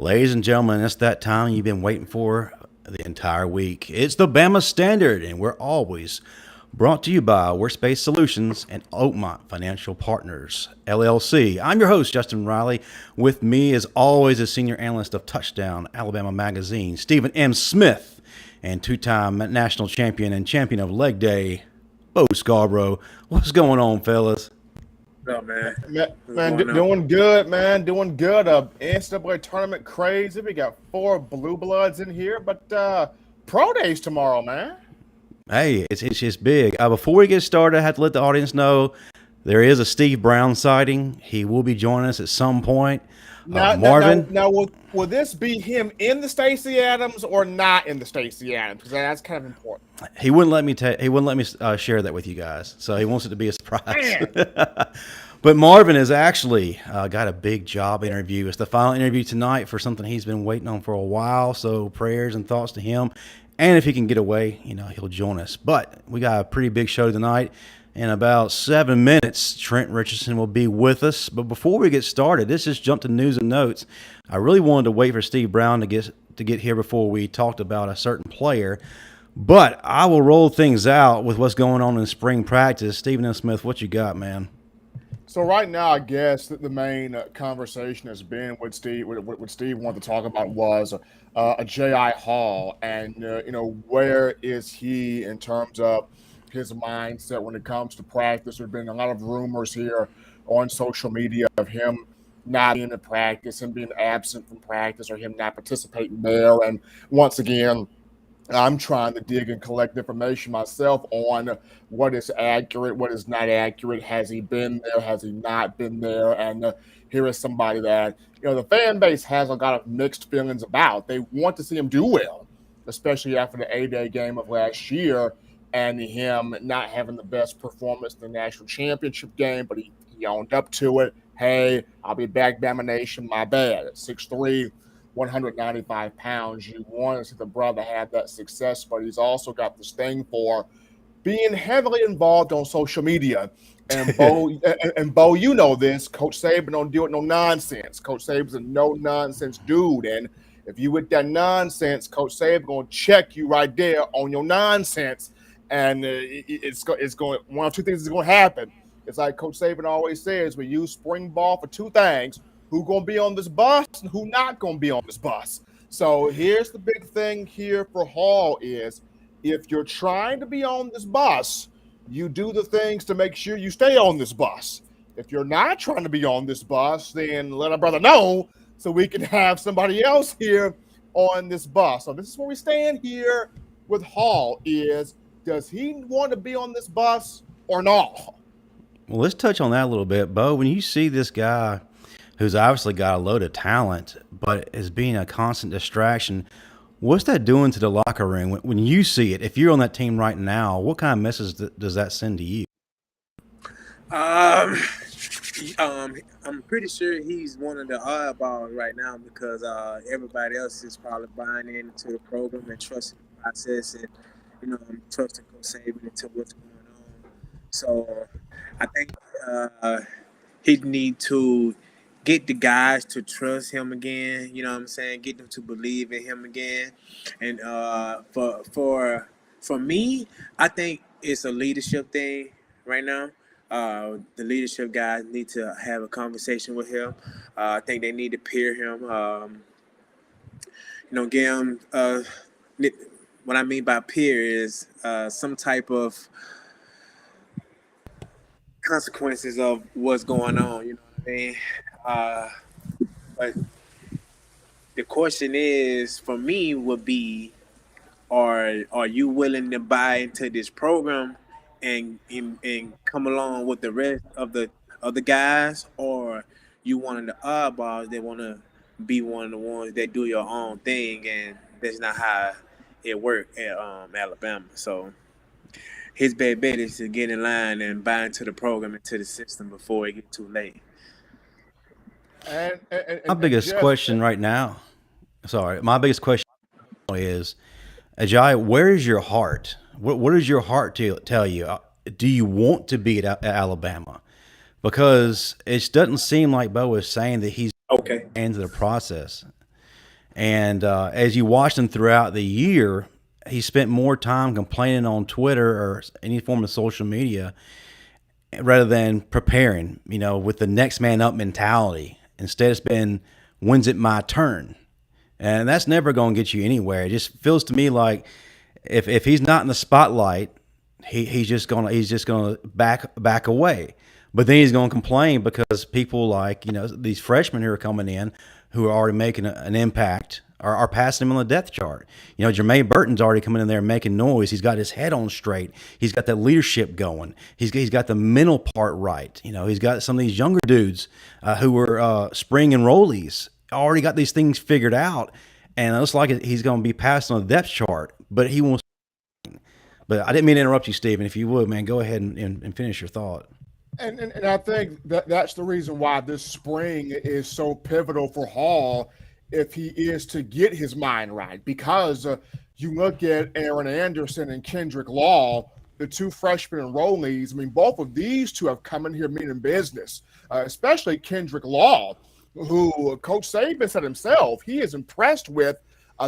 Ladies and gentlemen, it's that time you've been waiting for the entire week. It's the Bama Standard, and we're always brought to you by Workspace Solutions and Oakmont Financial Partners, LLC. I'm your host, Justin Riley. With me, as always, is senior analyst of Touchdown Alabama Magazine, Stephen M. Smith, and two-time national champion and champion of Leg Day, Bo Scarborough. What's going on, fellas? Up, man? Doing good, man. Doing good. NCAA tournament crazy. We got 4 blue bloods in here, but pro days tomorrow, man. Hey, it's just big. Before we get started, I have to let the audience know there is a Steve Brown sighting. He will be joining us at some point. Marvin. Now, will this be him in the Stacey Adams or not in the Stacey Adams? Because that's kind of important. He wouldn't let me. He wouldn't let me share that with you guys. So he wants it to be a surprise. But Marvin has actually got a big job interview. It's the final interview tonight for something he's been waiting on for a while. So prayers and thoughts to him. And if he can get away, he'll join us. But we got a pretty big show tonight. In about 7 minutes, Trent Richardson will be with us. But before we get started, let's just jump to news and notes. I really wanted to wait for Steve Brown to get here before we talked about a certain player. But I will roll things out with what's going on in spring practice. Stephen M. Smith, what you got, man? So right now, I guess that the main conversation has been what Steve wanted to talk about was a J.I. Hall, and where is he in terms of his mindset when it comes to practice. There's been a lot of rumors here on social media of him not being in practice, him being absent from practice, or him not participating there. And once again, I'm trying to dig and collect information myself on what is accurate, what is not accurate. Has he been there? Has he not been there? And here is somebody that, the fan base has a lot of mixed feelings about. They want to see him do well, especially after the A-Day game of last year and him not having the best performance in the national championship game, but he owned up to it. Hey, I'll be back, Bama Nation, my bad. At 6'3", 195 pounds, you want to see the brother have that success, but he's also got this thing for being heavily involved on social media. And Bo, you know this. Coach Saban don't deal with no nonsense. Coach Saban's a no-nonsense dude, and if you with that nonsense, Coach Saban gonna check you right there on your nonsense, and it's going. One of two things is going to happen. It's like Coach Saban always says: we use spring ball for two things: who going to be on this bus and who not going to be on this bus. So here's the big thing here for Hall is if you're trying to be on this bus, you do the things to make sure you stay on this bus. If you're not trying to be on this bus, then let our brother know so we can have somebody else here on this bus. So this is where we stand here with Hall is, does he want to be on this bus or not? Well, let's touch on that a little bit. Bo, when you see this guy who's obviously got a load of talent, but is being a constant distraction, what's that doing to the locker room? When you see it, if you're on that team right now, what kind of message does that send to you? I'm pretty sure he's one of the oddballs right now because everybody else is probably buying into the program and trusting the process and, trusting Coach Saban into what's going on. So I think he need to get the guys to trust him again, get them to believe in him again. And for me, I think it's a leadership thing right now. The leadership guys need to have a conversation with him. I think they need to peer him, get him, what I mean by peer is some type of consequences of what's going on, you know what I mean? But the question is, for me, would be, are you willing to buy into this program and come along with the rest of the guys, or you one of the oddballs that want to be one of the ones that do your own thing, and that's not how it worked at Alabama. So his bad bet is to get in line and buy into the program, into the system before it gets too late. My biggest question right now is, Ajay, where is your heart? What does your heart tell you? Do you want to be at Alabama? Because it doesn't seem like Bo is saying that he's okay into the process. And as you watched him throughout the year, he spent more time complaining on Twitter or any form of social media rather than preparing, with the next man up mentality. Instead, it's been, when's it my turn? And that's never going to get you anywhere. It just feels to me like if he's not in the spotlight, he's just gonna back away. But then he's going to complain because people like these freshmen who are coming in who are already making an impact are passing him on the depth chart. Jermaine Burton's already coming in there making noise. He's got his head on straight. He's got that leadership going. He's got the mental part right. He's got some of these younger dudes who were spring enrollees already got these things figured out, and it looks like he's going to be passed on the depth chart. But he wants. But I didn't mean to interrupt you, Stephen. If you would, man, go ahead and finish your thought. And I think that's the reason why this spring is so pivotal for Hall if he is to get his mind right. Because you look at Aaron Anderson and Kendrick Law, the two freshman enrollees. I mean, both of these two have come in here meaning business, especially Kendrick Law, who Coach Saban said himself he is impressed with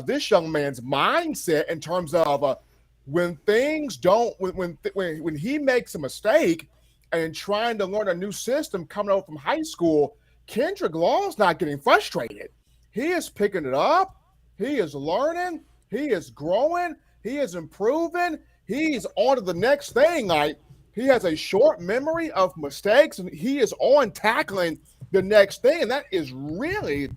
this young man's mindset in terms of when things don't – when he makes a mistake – and trying to learn a new system coming over from high school, Kendrick Law's not getting frustrated. He is picking it up. He is learning. He is growing. He is improving. He's on to the next thing. Like, he has a short memory of mistakes, and he is on tackling the next thing. And that is really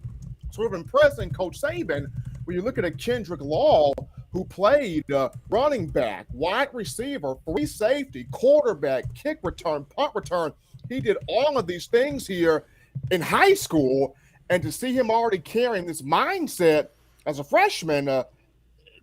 sort of impressing Coach Saban when you look at a Kendrick Law who played running back, wide receiver, free safety, quarterback, kick return, punt return. He did all of these things here in high school, and to see him already carrying this mindset as a freshman,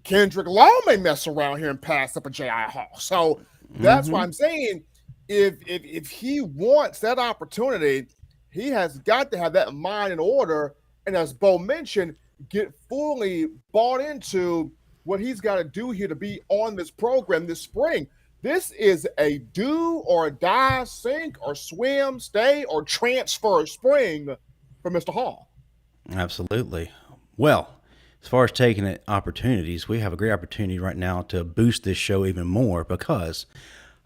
Kendrick Law may mess around here and pass up a J.I. Hall. So that's why I'm saying if he wants that opportunity, he has got to have that mind in order, and as Bo mentioned, get fully bought into what he's got to do here to be on this program this spring. This is a do or die, sink or swim, stay or transfer spring for Mr. Hall. Absolutely. Well, as far as taking opportunities, we have a great opportunity right now to boost this show even more because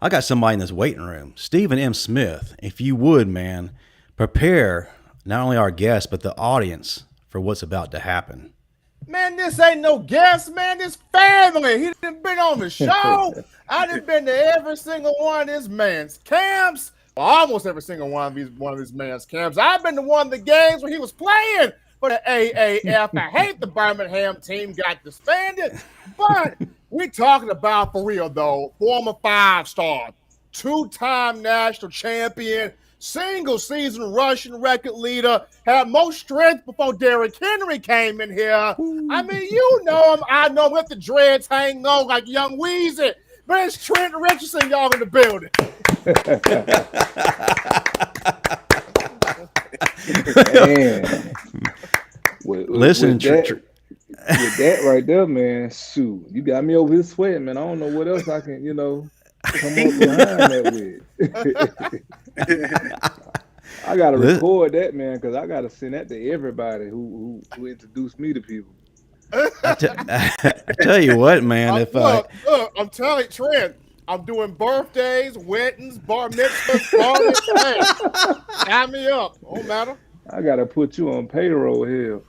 I got somebody in this waiting room, Stephen M. Smith. If you would, man, prepare not only our guests, but the audience for what's about to happen. Man, this ain't no guest, man. This family. He done been on the show. I done been to every single one of this man's camps. Well, almost every single one of these man's camps. I've been to one of the games where he was playing for the AAF. I hate the Birmingham team got disbanded. But we're talking about, for real, though, former 5-star, two-time national champion, single-season rushing record leader, had more strength before Derrick Henry came in here. Ooh. I mean, you know him. I know him with the dreads hanging low like Young Weezy. But it's Trent Richardson, y'all, in the building. Man. Listen, with that right there, man, shoot, you got me over here sweating, man. I don't know what else I can, come up behind that with. I gotta record that, man, because I gotta send that to everybody who introduced me to people. I tell you what, man. Look, I'm telling you, Trent, I'm doing birthdays, weddings, bar mitzvahs, bar mitzvahs. Sign me up. Don't matter. I gotta put you on payroll here.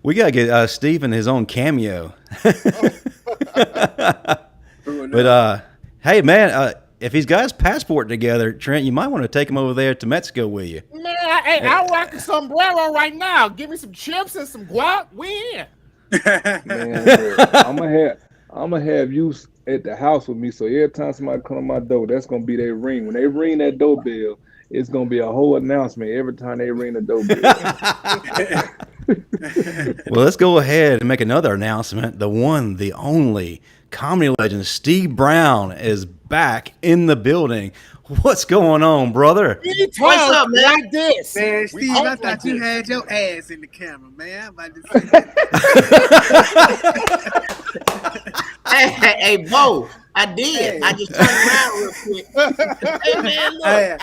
We gotta get Stephen his own cameo. But hey, man, if he's got his passport together, Trent, you might want to take him over there to Mexico with you. Man, I rock a sombrero right now. Give me some chips and some guac. We in. Man, I'm gonna have you at the house with me, so every time somebody come to my door, that's gonna be their ring. When they ring that doorbell, it's gonna be a whole announcement every time they ring the doorbell. Well, let's go ahead and make another announcement. The one, the only comedy legend, Steve Brown, is back in the building. What's going on, brother? What's up, man? Like this. Man, Steve, I thought you had your ass in the camera, man. I'm about to say Hey, Bo, I did. Hey. I just turned around real quick. Hey, man, look,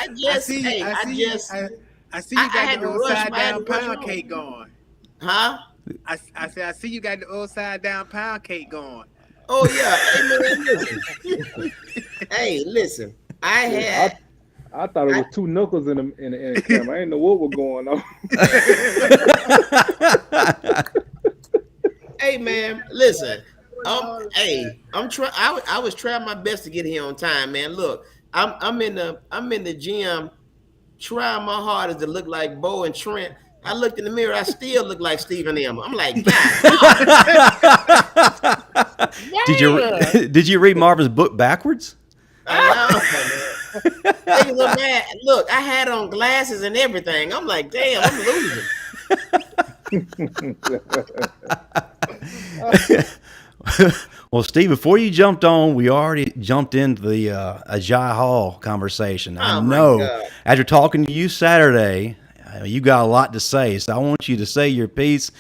I see you I got had the to rush. upside I had to down rush pound home. cake going. Huh? I said I see you got the upside down pound cake going. Oh yeah. Hey man, listen. Hey, listen. I thought it was two knuckles in the camera. I didn't know what was going on. Hey man, listen. I'm trying. I was trying my best to get here on time, man. Look, I'm in the gym, trying my hardest to look like Bo and Trent. I looked in the mirror. I still look like Stephen M. I'm like, God, Did you read Marvin's book backwards? I know. Hey, look, man. Look, I had on glasses and everything. I'm like, damn, I'm losing. Well, Steve, before you jumped on, we already jumped into the Ajay Hall conversation. I know after talking to you Saturday, you got a lot to say. So I want you to say your piece.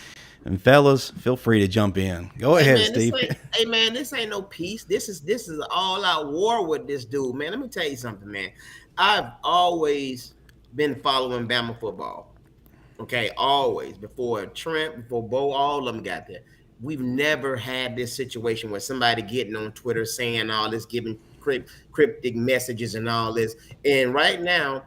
And fellas, feel free to jump in. Go ahead, man, Steve. Hey man, this ain't no peace. This is an all-out war with this dude, man. Let me tell you something, man. I've always been following Bama football. Okay, always. Before Trent, before Bo, all of them got there. We've never had this situation where somebody getting on Twitter saying all this, giving cryptic messages and all this. And right now,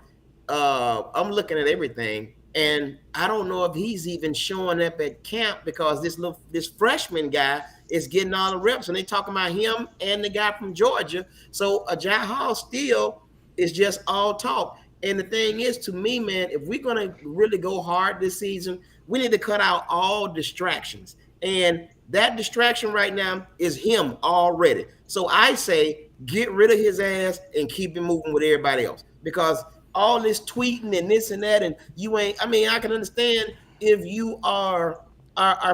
I'm looking at everything, and I don't know if he's even showing up at camp because this freshman guy is getting all the reps, and they talking about him and the guy from Georgia. So Ajay Hall still is just all talk. And the thing is, to me, man, if we're gonna really go hard this season, we need to cut out all distractions. And that distraction right now is him already. So I say get rid of his ass and keep him moving with everybody else. Because all this tweeting and this and that, and you ain't, I mean, I can understand if you are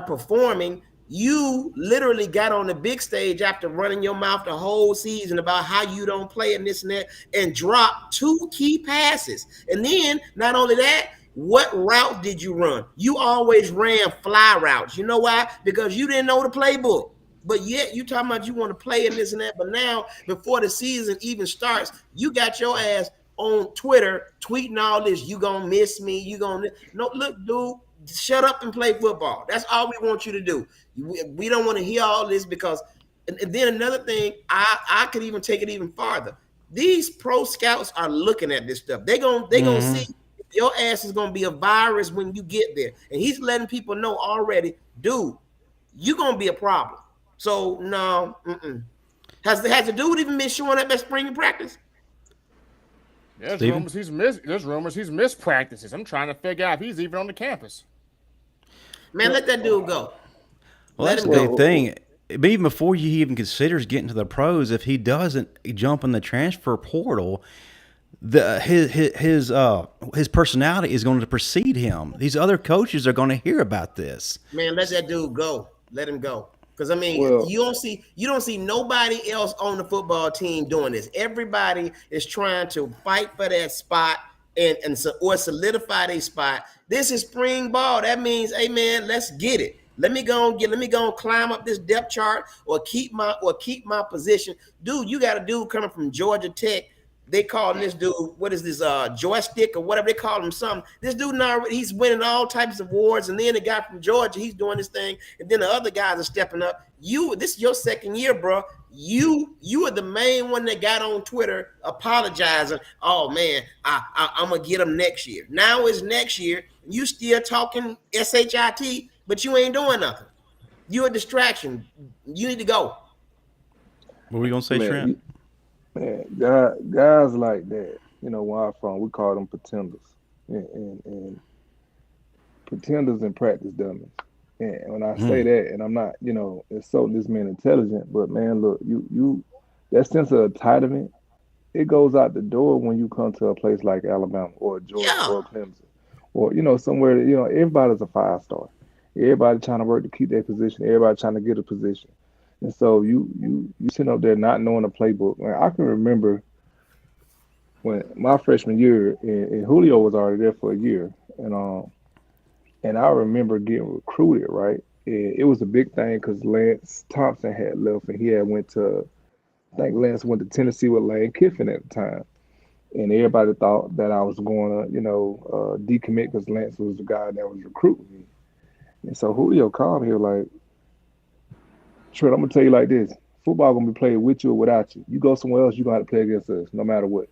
performing. You literally got on the big stage after running your mouth the whole season about how you don't play and this and that, and dropped 2 key passes. And then not only that, what route did you run? You always ran fly routes. You know why? Because you didn't know the playbook. But yet you talking about you want to play and this and that. But now, before the season even starts, you got your ass on Twitter tweeting all this. You gonna miss me. You gonna no look, dude. Shut up and play football. That's all we want you to do. We don't want to hear all this because, and then another thing, I could even take it even farther. These pro scouts are looking at this stuff. They gonna see your ass is gonna be a virus when you get there, and he's letting people know already, dude, you're gonna be a problem. So no, has the dude even been showing up at spring practice? There's rumors he's missed practices. I'm trying to figure out if he's even on the campus. Man, let that dude go. Well, that's the big thing. But even before he even considers getting to the pros, if he doesn't jump in the transfer portal, his personality is going to precede him. These other coaches are going to hear about this. Man, let that dude go. Let him go. Because I mean, you don't see nobody else on the football team doing this. Everybody is trying to fight for that spot or solidify their spot. This is spring ball. That means, hey man, let's get it. Let me go and climb up this depth chart or keep my position. Dude, you got a dude coming from Georgia Tech. They call this dude, what is this, joystick or whatever they call him, something. This dude now, he's winning all types of awards, and then the guy from Georgia, he's doing this thing, and then the other guys are stepping up. This is your second year, bro. You are the main one that got on Twitter apologizing. Oh man, I'm gonna get him next year. Now it's next year. You still talking SHIT, but you ain't doing nothing. You a distraction. You need to go. What were you gonna say, Trent? Man, guys like that, where I'm from, we call them pretenders, and pretenders and practice dummies. And when I say that, and I'm not, insulting this man intelligent, but man, look, you that sense of entitlement, it goes out the door when you come to a place like Alabama or Georgia or Clemson, or somewhere that, everybody's a 5-star. Everybody trying to work to keep their position. Everybody trying to get a position. And so you sitting up there not knowing the playbook. Man, I can remember when my freshman year, and Julio was already there for a year, and I remember getting recruited, right? And it was a big thing because Lance Thompson had left, and he had I think Lance went to Tennessee with Lane Kiffin at the time. and everybody thought that I was going to, decommit because Lance was the guy that was recruiting me. And so Julio called me. He was like, Trent, I'm gonna tell you like this: football gonna be played with you or without you. You go somewhere else, you gonna have to play against us, no matter what.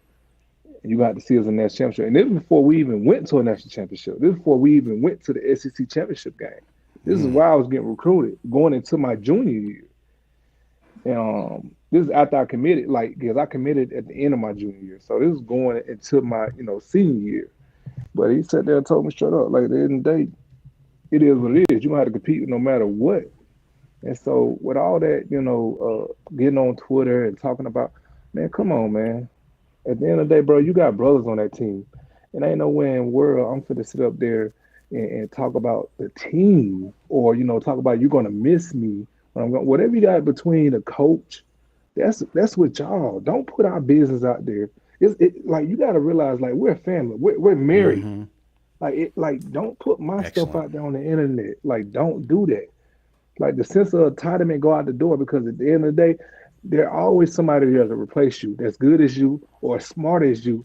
And you gonna have to see us in the national championship. And this is before we even went to a national championship. This is before we even went to the SEC championship game. This is why I was getting recruited going into my junior year. And this is after I committed, because I committed at the end of my junior year. So this is going into my, senior year. But he sat there and told me straight up, like, at the end of the day, it is what it is. You're gonna have to compete no matter what. And so with all that, getting on Twitter and talking about, man, come on, man. At the end of the day, bro, you got brothers on that team. And ain't no way in the world I'm finna sit up there and talk about the team or, talk about you're going to miss me when I'm going. Whatever you got between the coach, that's with y'all. Don't put our business out there. Like, you got to realize, like, we're a family. We're married. Mm-hmm. Don't put my stuff out there on the internet. Like, don't do that. Like, the sense of entitlement go out the door, because at the end of the day, there's always somebody there to replace you that's good as you or as smart as you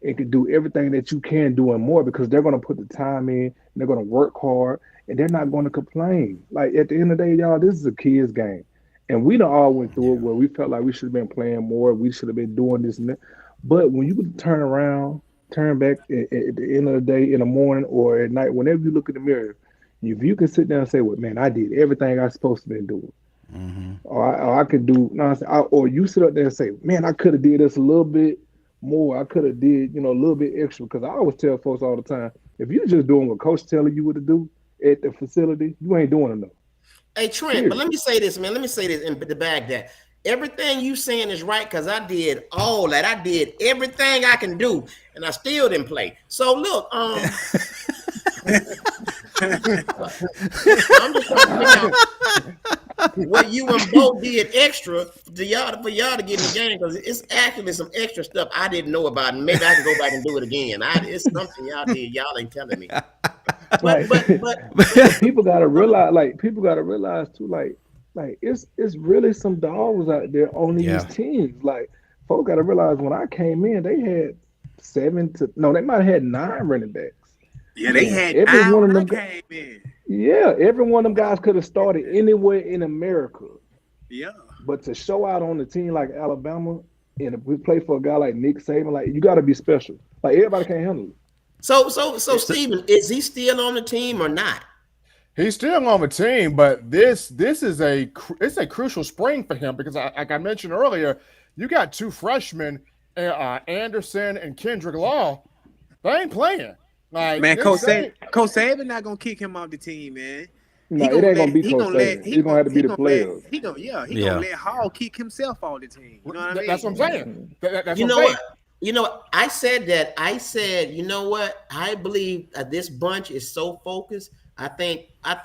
and can do everything that you can do and more, because they're going to put the time in and they're going to work hard and they're not going to complain. Like, at the end of the day, y'all, this is a kid's game. And we done all went through it where we felt like we should have been playing more. We should have been doing this and that. But when you turn around, turn back at the end of the day, in the morning or at night, whenever you look in the mirror, if you can sit down and say, well, man, I did everything I was supposed to be doing. Mm-hmm. Or I could do, or you sit up there and say, man, I could have did this a little bit more. I could have did, a little bit extra. Because I always tell folks all the time, if you're just doing what coach telling you what to do at the facility, you ain't doing enough. Hey, Trent, but let me say this, man. Let me say this in the bag that everything you saying is right, because I did all that. I did everything I can do, and I still didn't play. So look, I'm just trying to figure out what you and Bo did extra for y'all to get in the game, because it's actually some extra stuff I didn't know about, and maybe I can go back and do it again. It's something y'all did. Y'all ain't telling me. But people gotta realize too, like it's really some dogs out there on these teams. Like, folks gotta realize when I came in, they had they might have had 9 running backs. Yeah, they had every one of them came in. Yeah, every one of them guys could have started anywhere in America. Yeah. But to show out on a team like Alabama and if we play for a guy like Nick Saban, like, you gotta be special. Like, everybody can't handle it. So Steven, is he still on the team or not? He's still on the team, but this is a crucial spring for him, because like I mentioned earlier, you got 2 freshmen, Anderson and Kendrick Law. They ain't playing. Like, man, Coach Saban not gonna kick him off the team, man. No, it ain't gonna be Coach Saban. He's gonna have to be the players. He gonna let Hall kick himself off the team. You know what I mean? That's what I'm saying. I said that. I said, you know what? I believe this bunch is so focused. I think I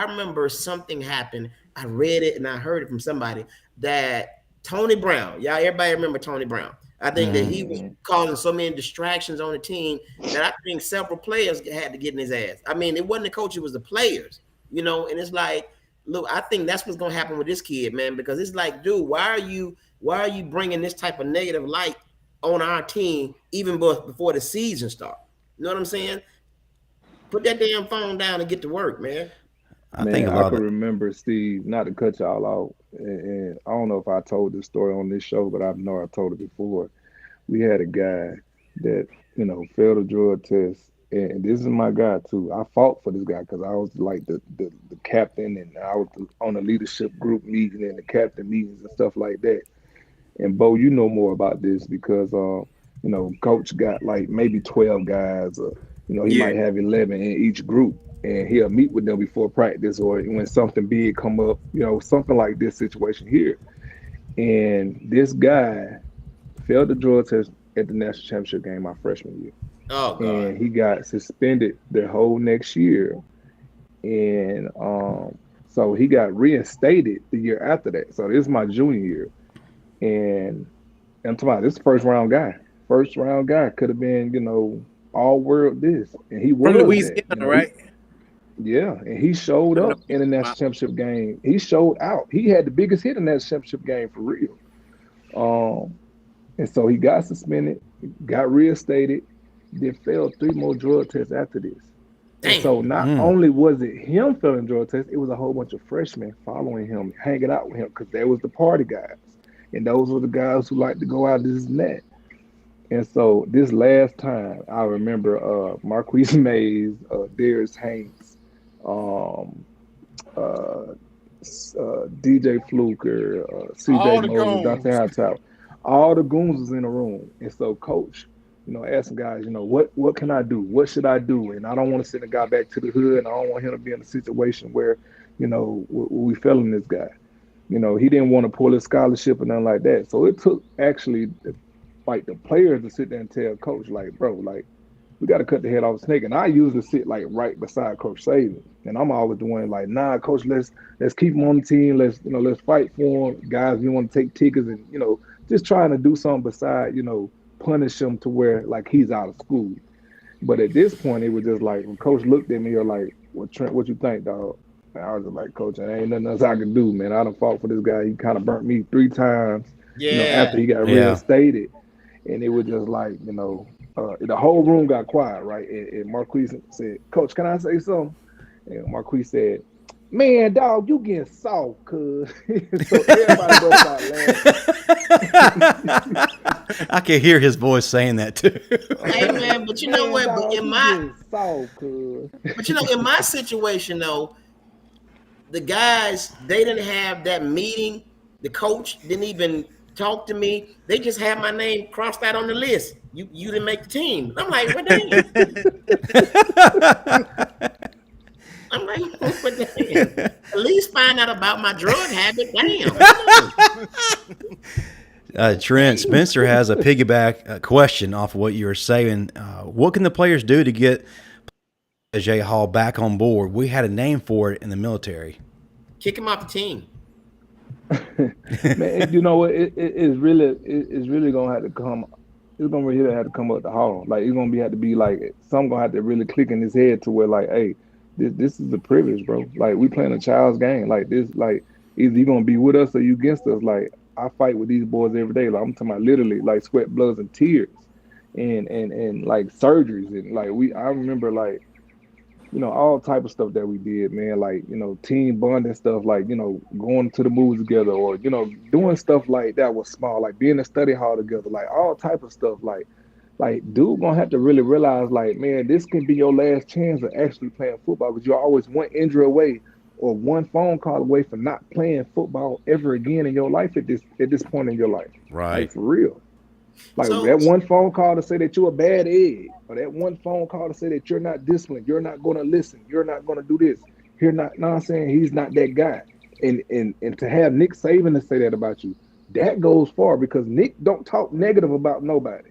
remember something happened. I read it and I heard it from somebody that Tony Brown. Y'all, everybody remember Tony Brown? I think that he was causing so many distractions on the team that I think several players had to get in his ass. I mean, it wasn't the coach, it was the players, and it's like, look, I think that's what's going to happen with this kid, man, because it's like, dude, why are you bringing this type of negative light on our team even before the season starts? You know what I'm saying? Put that damn phone down and get to work, man. I can remember, Steve, not to cut y'all out, and I don't know if I told this story on this show, but I know I told it before. We had a guy that, failed a drug test, and this is my guy too. I fought for this guy because I was like the captain, and I was on the leadership group meeting and the captain meetings and stuff like that. And Bo, you know more about this because, Coach got like maybe 12 guys, or, he might have 11 in each group. And he'll meet with them before practice or when something big come up, something like this situation here. And this guy failed the drug test at the national championship game my freshman year. Oh, God. And he got suspended the whole next year. And so he got reinstated the year after that. So this is my junior year. And I'm talking about this first round guy. First round guy could have been, all world this. And he was from Louisiana, right? Yeah, and he showed up in the national championship game. He showed out. He had the biggest hit in that championship game for real. And so he got suspended, got reinstated, then failed 3 more drug tests after this. And Damn. so not only was it him failing drug tests, it was a whole bunch of freshmen following him, hanging out with him, because they was the party guys. And those were the guys who like to go out this and that. And so this last time, I remember Marquise Mays, Darius Hanks, um, uh, DJ Fluker, All CJ the Moses, Dante goons. Hightower, all the goons was in the room. And so coach, asking guys, what can I do? What should I do? And I don't want to send a guy back to the hood, and I don't want him to be in a situation where, we failing this guy. He didn't want to pull his scholarship or nothing like that. So it took actually like the players to sit there and tell coach, like, bro, like, we got to cut the head off the snake. And I usually sit like right beside Coach Saban, and I'm always the one like, nah, coach, let's keep him on the team. Let's fight for him, guys. You want to take tickets and just trying to do something beside punish him to where like he's out of school. But at this point, it was just like when coach looked at me, or like, well, Trent, what you think, dog? And I was just like, coach, there ain't nothing else I can do, man. I done fought for this guy. He kind of burnt me 3 times, after he got reinstated. And it was just like, the whole room got quiet, right? And Marquise said, Coach, can I say something? And Marquise said, man, dog, you getting soft, cuz. So everybody broke out laughing. I can hear his voice saying that too. Hey man, but you know what? Dog, In you my getting soft, cuz. But in my situation though, the guys, they didn't have that meeting. The coach didn't even talk to me. They just had my name crossed out on the list. You didn't make the team. I'm like, what damn? I'm like, what damn? At least find out about my drug habit. Damn. Trent, Spencer has a piggyback question off of what you were saying. What can the players do to get Jay Hall back on board? We had a name for it in the military. Kick him off the team. Man, it's really gonna have to come. It's gonna really have to come up the hall. Like it's gonna have to be like something gonna have to really click in his head to where like, hey, this is a privilege, bro. Like we playing a child's game. Like this, like either you gonna be with us or you against us. Like I fight with these boys every day. Like I'm talking about literally like sweat, bloods, and tears, and like surgeries and like I remember like. All type of stuff that we did, man, like, team bonding stuff, like, going to the movies together or, doing stuff like that was small, like being in a study hall together, like all type of stuff. Like dude gonna have to really realize like, man, this can be your last chance of actually playing football, but you're always one injury away or one phone call away from not playing football ever again in your life at this point in your life. Right. Like, for real. Like that one phone call to say that you're a bad egg, or that one phone call to say that you're not disciplined, you're not going to listen, you're not going to do this. You're not. No, I'm saying he's not that guy. And to have Nick Saban to say that about you, that goes far because Nick don't talk negative about nobody.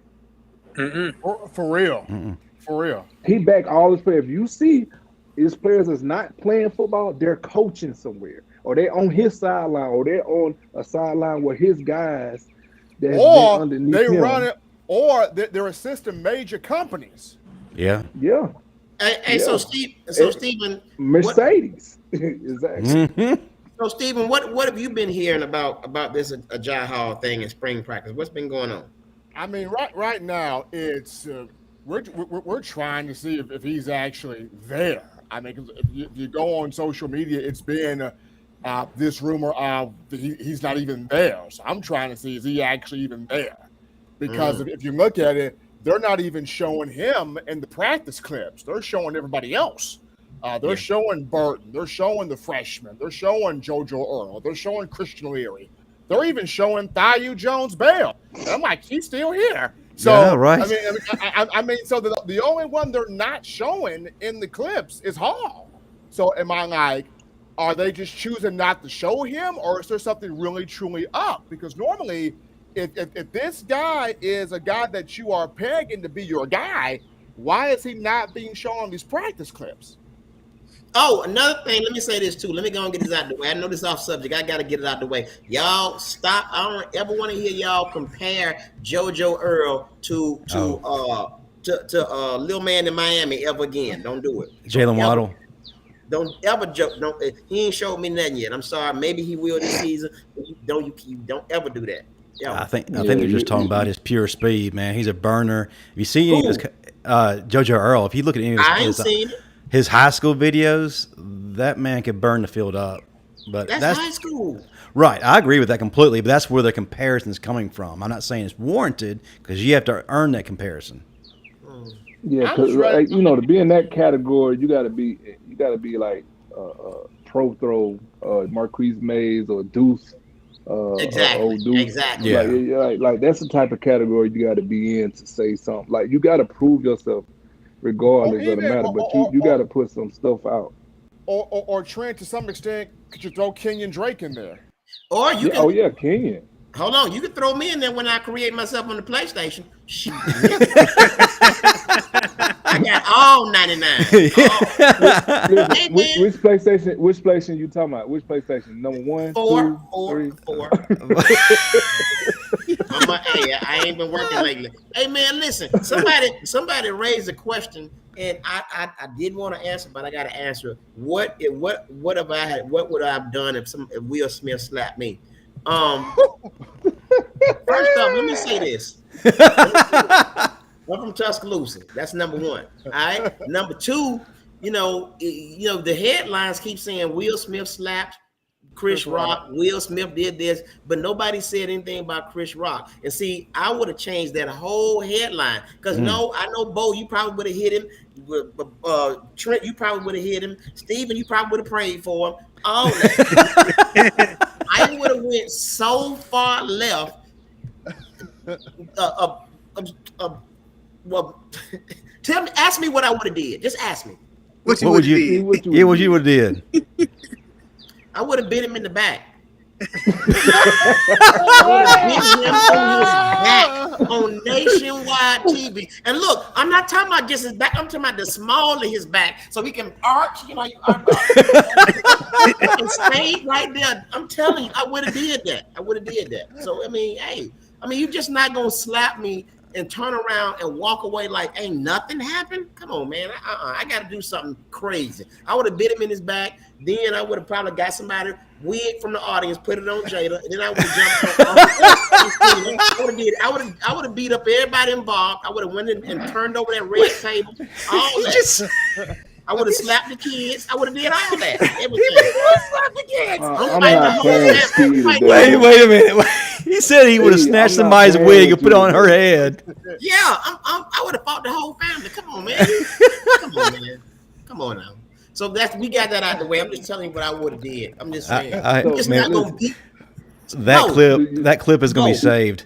For real. For real. He back all his players. If you see his players is not playing football, they're coaching somewhere, or they're on his sideline, or they're on a sideline where his guys. Or they run it, or they're assisting major companies. Yeah. Yeah. Hey, so Stephen, Mercedes. Exactly. Mm-hmm. So Stephen, what have you been hearing about this Jai Hall thing in spring practice? What's been going on? I mean, right now it's we're trying to see if he's actually there. I mean, if you go on social media, it's been. This rumor of he's not even there. So I'm trying to see, is he actually even there? Because if you look at it, they're not even showing him in the practice clips. They're showing everybody else. They're showing Burton. They're showing the freshmen. They're showing JoJo Earl. They're showing Christian Leary. They're even showing Thayou Jones-Bell. And I'm like, he's still here. So, yeah, right. I mean, so the only one they're not showing in the clips is Hall. So am I like, are they just choosing not to show him, or is there something really, truly up? Because normally, if this guy is a guy that you are pegging to be your guy, why is he not being shown on these practice clips? Oh, another thing, let me say this too. Let me go and get this out the way. I know this is off subject. I got to get it out the way. Y'all stop. I don't ever want to hear y'all compare JoJo Earl to Lil Man in Miami ever again. Don't do it. Jalen Waddle. Don't ever joke. He ain't showed me nothing yet. I'm sorry. Maybe he will this season. But you don't ever do that. I think they're just talking about his pure speed, man. He's a burner. If you see any of his JoJo Earl, if you look at any of his high school videos, that man could burn the field up. But that's high school. Right. I agree with that completely, but that's where the comparison is coming from. I'm not saying it's warranted because you have to earn that comparison. Yeah, because to be in that category, you got to be like Pro Throw, Marquise Mays or Deuce. Exactly. Deuce. Exactly. Yeah. Like that's the type of category you got to be in to say something. Like you got to prove yourself regardless of the matter, but you got to put some stuff out. Or Trent, to some extent, could you throw Kenyon Drake in there? Or you can. Kenyon. Hold on, you can throw me in there when I create myself on the PlayStation. Shit. I got all 99. Which PlayStation you talking about? Which PlayStation? Number 1, 4, 2, 4. I ain't been working lately. Hey man, listen. Somebody raised a question, and I did want to answer, but I got to answer. What would I have done if Will Smith slapped me? First off, let me say this. I'm from Tuscaloosa. That's number 1. All right. Number 2, the headlines keep saying Will Smith slapped Chris Rock. Will Smith did this, but nobody said anything about Chris Rock. And see, I would have changed that whole headline because I know, Bo, you probably would have hit him. Trent, you probably would have hit him. Steven, you probably would have prayed for him. All that. I would have went so far left. Well, ask me what I would have did. Just ask me. What would you would have did? I would have bit him in the back. I would have bit him on his back on nationwide TV. And look, I'm not talking about just his back. I'm talking about the small of his back, so he can arch. And stay right there. I'm telling you, I would have did that. So you're just not gonna slap me and turn around and walk away like ain't nothing happened. Come on, man. I got to do something crazy. I would have bit him in his back. Then I would have probably got somebody wig from the audience, put it on Jada, and then I would have jumped. I would have beat up everybody involved. I would have went in and turned over that red table. All that. I would have slapped the kids. I would have did all that. Everything. Slap the kids. Wait a minute. He said he would have snatched somebody's wig and put it on her head. Yeah, I would have fought the whole family. Come on, man. Come on now. So we got that out of the way. I'm just telling you what I would have did. I'm just saying. It's not gonna be that clip is gonna be saved.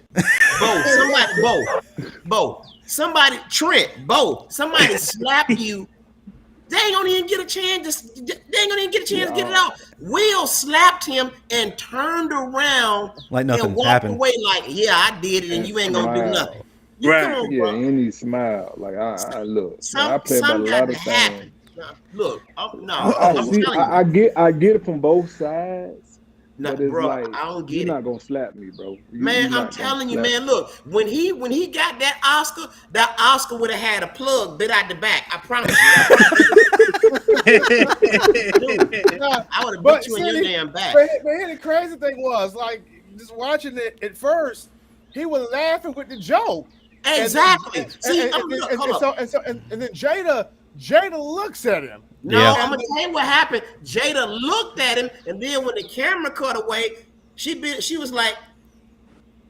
Somebody slap you. They ain't gonna even get a chance to get it out. Will slapped him and turned around like nothing and walked happened. Away like, yeah, I did it, and you ain't gonna do nothing. And he smiled. Like I look. I play about a lot of things. Look, I get it from both sides. No, but it's bro, like, I don't get you're it. not gonna slap me, bro. I'm telling you, man. Look, when he got that Oscar would have had a plug bit out the back. I promise you. I would have bit you in your damn back. But the crazy thing was, like, just watching it at first, he was laughing with the joke. Exactly. And then Jada looks at him. No, I'm gonna tell you what happened. Jada looked at him, and then when the camera cut away, she was like,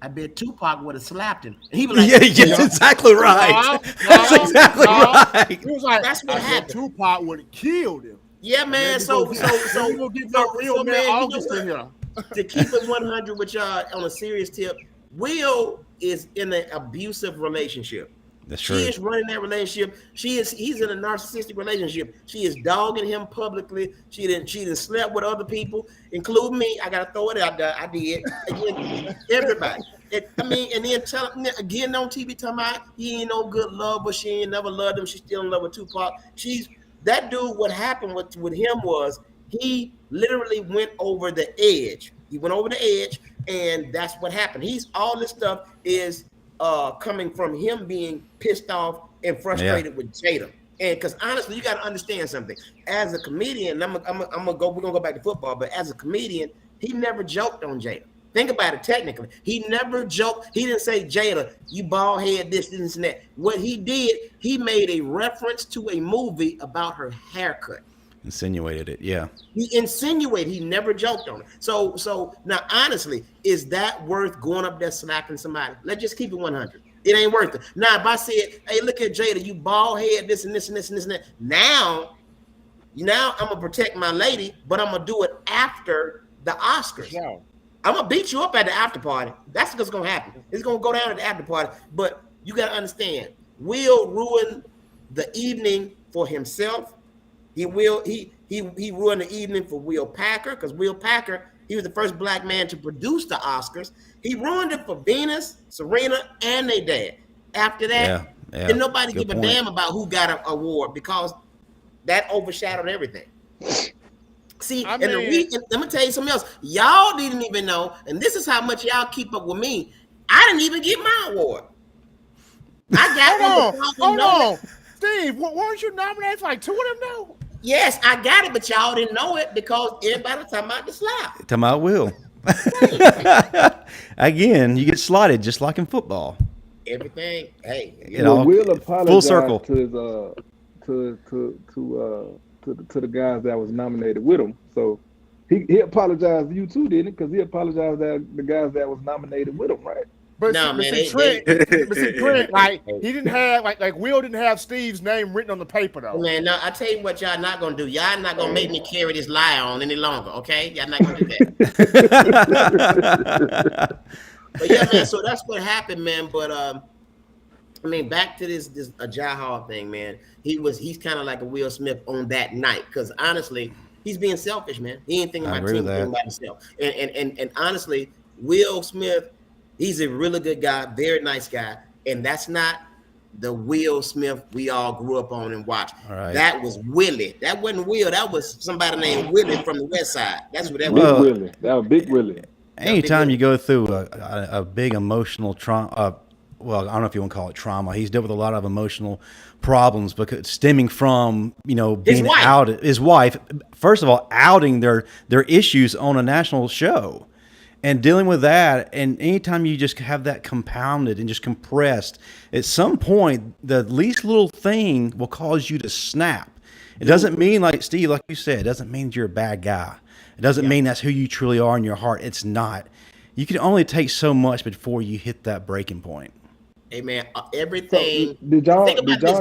"I bet Tupac would have slapped him." And he was like, "Yeah, that's exactly right. That's exactly right." He was like, "That's what happened. Tupac would have killed him." Yeah, man. So we'll get no real man August in here. To keep it 100 with y'all on a serious tip, Will is in an abusive relationship. That's true. She is running that relationship. He's in a narcissistic relationship. She is dogging him publicly. She didn't slept with other people, including me. I gotta throw it out there. I did. Everybody. And then tell again on TV talking about he ain't no good love, but she ain't never loved him. She's still in love with Tupac. That dude. What happened with him was he literally went over the edge. He went over the edge, and that's what happened. All this stuff is coming from him being pissed off and frustrated with Jada. And because honestly, you got to understand something. As a comedian, we're gonna go back to football, but as a comedian, he never joked on Jada. Think about it technically. He never joked. He didn't say, Jada, you bald head, this, and that. What he did, he made a reference to a movie about her haircut. Insinuated it, yeah. He insinuated. He never joked on it. So now, honestly, is that worth going up there slapping somebody? Let's just keep it 100. It ain't worth it. Now, if I said, hey, look at Jada, you bald head, this and this and this and this and that. Now I'm gonna protect my lady, but I'm gonna do it after the Oscars. Yeah. I'm gonna beat you up at the after party. That's what's gonna happen. It's gonna go down at the after party. But you gotta understand, Will ruined the evening for himself. He ruined the evening for Will Packer, because Will Packer, he was the first black man to produce the Oscars. He ruined it for Venus, Serena, and their dad. After that, and nobody give a damn about who got an award, because that overshadowed everything. See, let me tell you something else. Y'all didn't even know, and this is how much y'all keep up with me. I didn't even get my award. I got Hold on. Steve, weren't you nominated for like 2 of them now? Yes, I got it, but y'all didn't know it because everybody was talking about the slap. Talking about Will. Again, you get slotted just like in football. Everything, hey. Will apologize full circle to his, to the guys that was nominated with him. So he apologized to you too, didn't he? Because he apologized to the guys that was nominated with him, right? But no, man, Trent, like he didn't have like Will didn't have Steve's name written on the paper though. Man, no, I tell you what, y'all not gonna do. Y'all not gonna make me carry this lie on any longer, okay? Y'all not gonna do that. But yeah, man. So that's what happened, man. But I mean, back to this Jai Hall thing, man. He's kind of like a Will Smith on that night, because honestly, he's being selfish, man. He ain't thinking about team, thinking about himself. And honestly, Will Smith, he's a really good guy, very nice guy, and that's not the Will Smith we all grew up on and watched. Right. That was Willie. That wasn't Will. That was somebody named Willie from the West Side. That's what that was. was. Willie. That was Big Willie. Anytime you go through a big emotional trauma, well, I don't know if you want to call it trauma. He's dealt with a lot of emotional problems because stemming from, being outed. His wife, first of all, outing their issues on a national show. And dealing with that, and anytime you just have that compounded and just compressed, at some point, the least little thing will cause you to snap. It doesn't mean, like Steve, like you said, it doesn't mean you're a bad guy. It doesn't mean that's who you truly are in your heart. It's not. You can only take so much before you hit that breaking point. Hey, man, everything. So, did y'all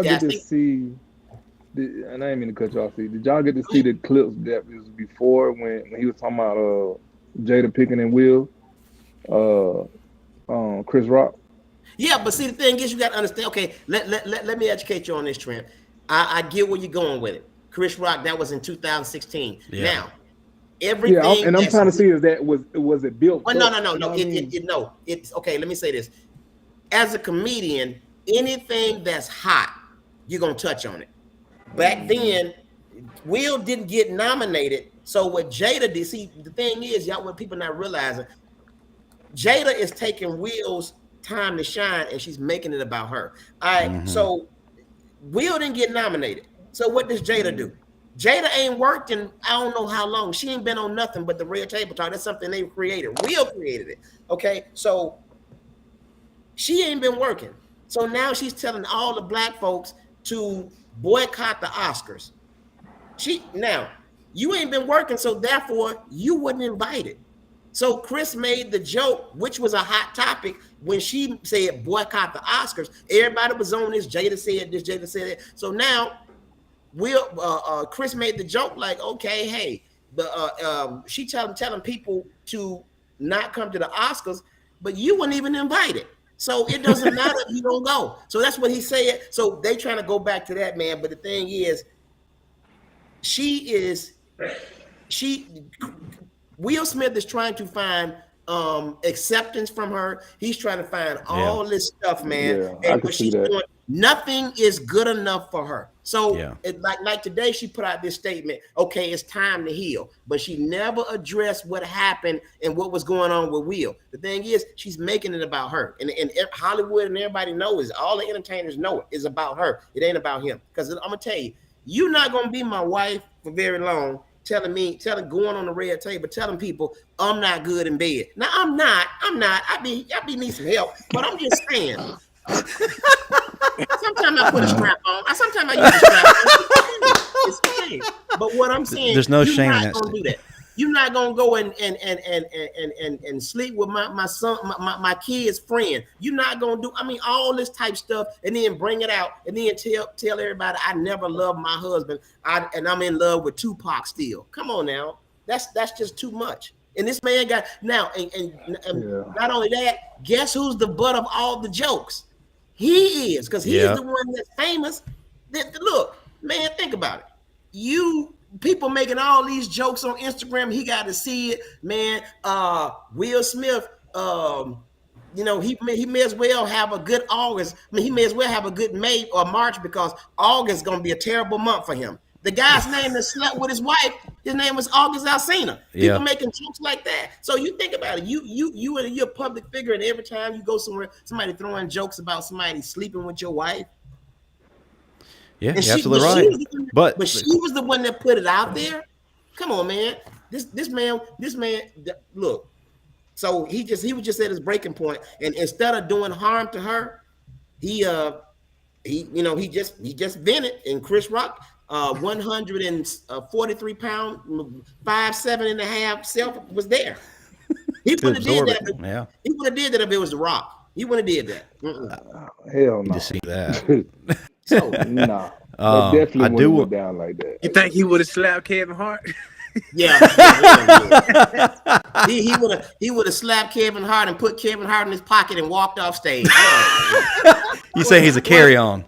get to see, and I didn't mean to cut you off, Steve. Did y'all get to see the clips that was before when he was talking about Jada Pinkett and Will, Chris Rock? Yeah, but see, the thing is, you got to understand. Okay, let me educate you on this, Trent. I get where you're going with it. Chris Rock, that was in 2016. Yeah. Now, everything. Yeah, and I'm trying to see is that was it built? Well, no. It's okay. Let me say this. As a comedian, anything that's hot, you're gonna touch on it. Back then, Will didn't get nominated. So what Jada did, see, the thing is, y'all, what people not realizing, Jada is taking Will's time to shine and she's making it about her. All right, so Will didn't get nominated. So what does Jada do? Jada ain't worked in I don't know how long. She ain't been on nothing but the Red Table Talk. That's something they created. Will created it. Okay, so she ain't been working. So now she's telling all the black folks to boycott the Oscars. Now, you ain't been working, so therefore you wasn't invited. So Chris made the joke, which was a hot topic when she said boycott the Oscars. Everybody was on this. Jada said this, Jada said that. So now Chris made the joke like, okay, hey, she telling people to not come to the Oscars, but you weren't even invited. So it doesn't matter if you don't go. So that's what he said. So they trying to go back to that, man. But the thing is, Will Smith is trying to find acceptance from her. He's trying to find all this stuff, man. Yeah, and what she's doing, nothing is good enough for her. So like today, she put out this statement, okay, it's time to heal. But she never addressed what happened and what was going on with Will. The thing is, she's making it about her. And Hollywood and everybody knows, all the entertainers know it is about her. It ain't about him. Because I'm going to tell you, you're not going to be my wife for very long going on the red table, telling people I'm not good in bed. Now I'm not. I be need some help, but I'm just saying. Sometimes I put a strap on. Sometimes I use a strap on. It's okay. But what I'm saying, there's no you're shame not in that. gonna do that. You're not gonna go and sleep with my son, my kid's friend. You're not gonna do. I mean, all this type stuff, and then bring it out, and then tell everybody I never loved my husband. And I'm in love with Tupac still. Come on now, that's just too much. And this man got now, and not only that, guess who's the butt of all the jokes? He is, because he's the one that's famous. Look, man, think about it. People making all these jokes on Instagram. He got to see it, man. Will Smith, he may as well have a good August. I mean, he may as well have a good May or March, because August is going to be a terrible month for him. The guy's name that slept with his wife, his name was August Alsina. People making jokes like that. So you think about it. You're a public figure, and every time you go somewhere, somebody throwing jokes about somebody sleeping with your wife. Yeah, you're absolutely right. But she was the one that put it out there. Come on, man. This man. Look. So he was just at his breaking point, and instead of doing harm to her, he just vented. And Chris Rock, 143 pound, 5'7.5" self was there. He would have did that. Yeah. He would have did that if it was The Rock. He would have did that. Hell no. To see that. So nah. Definitely wouldn't go down like that. You think he would have slapped Kevin Hart? Yeah. He would have slapped Kevin Hart and put Kevin Hart in his pocket and walked off stage. You say he's a carry-on.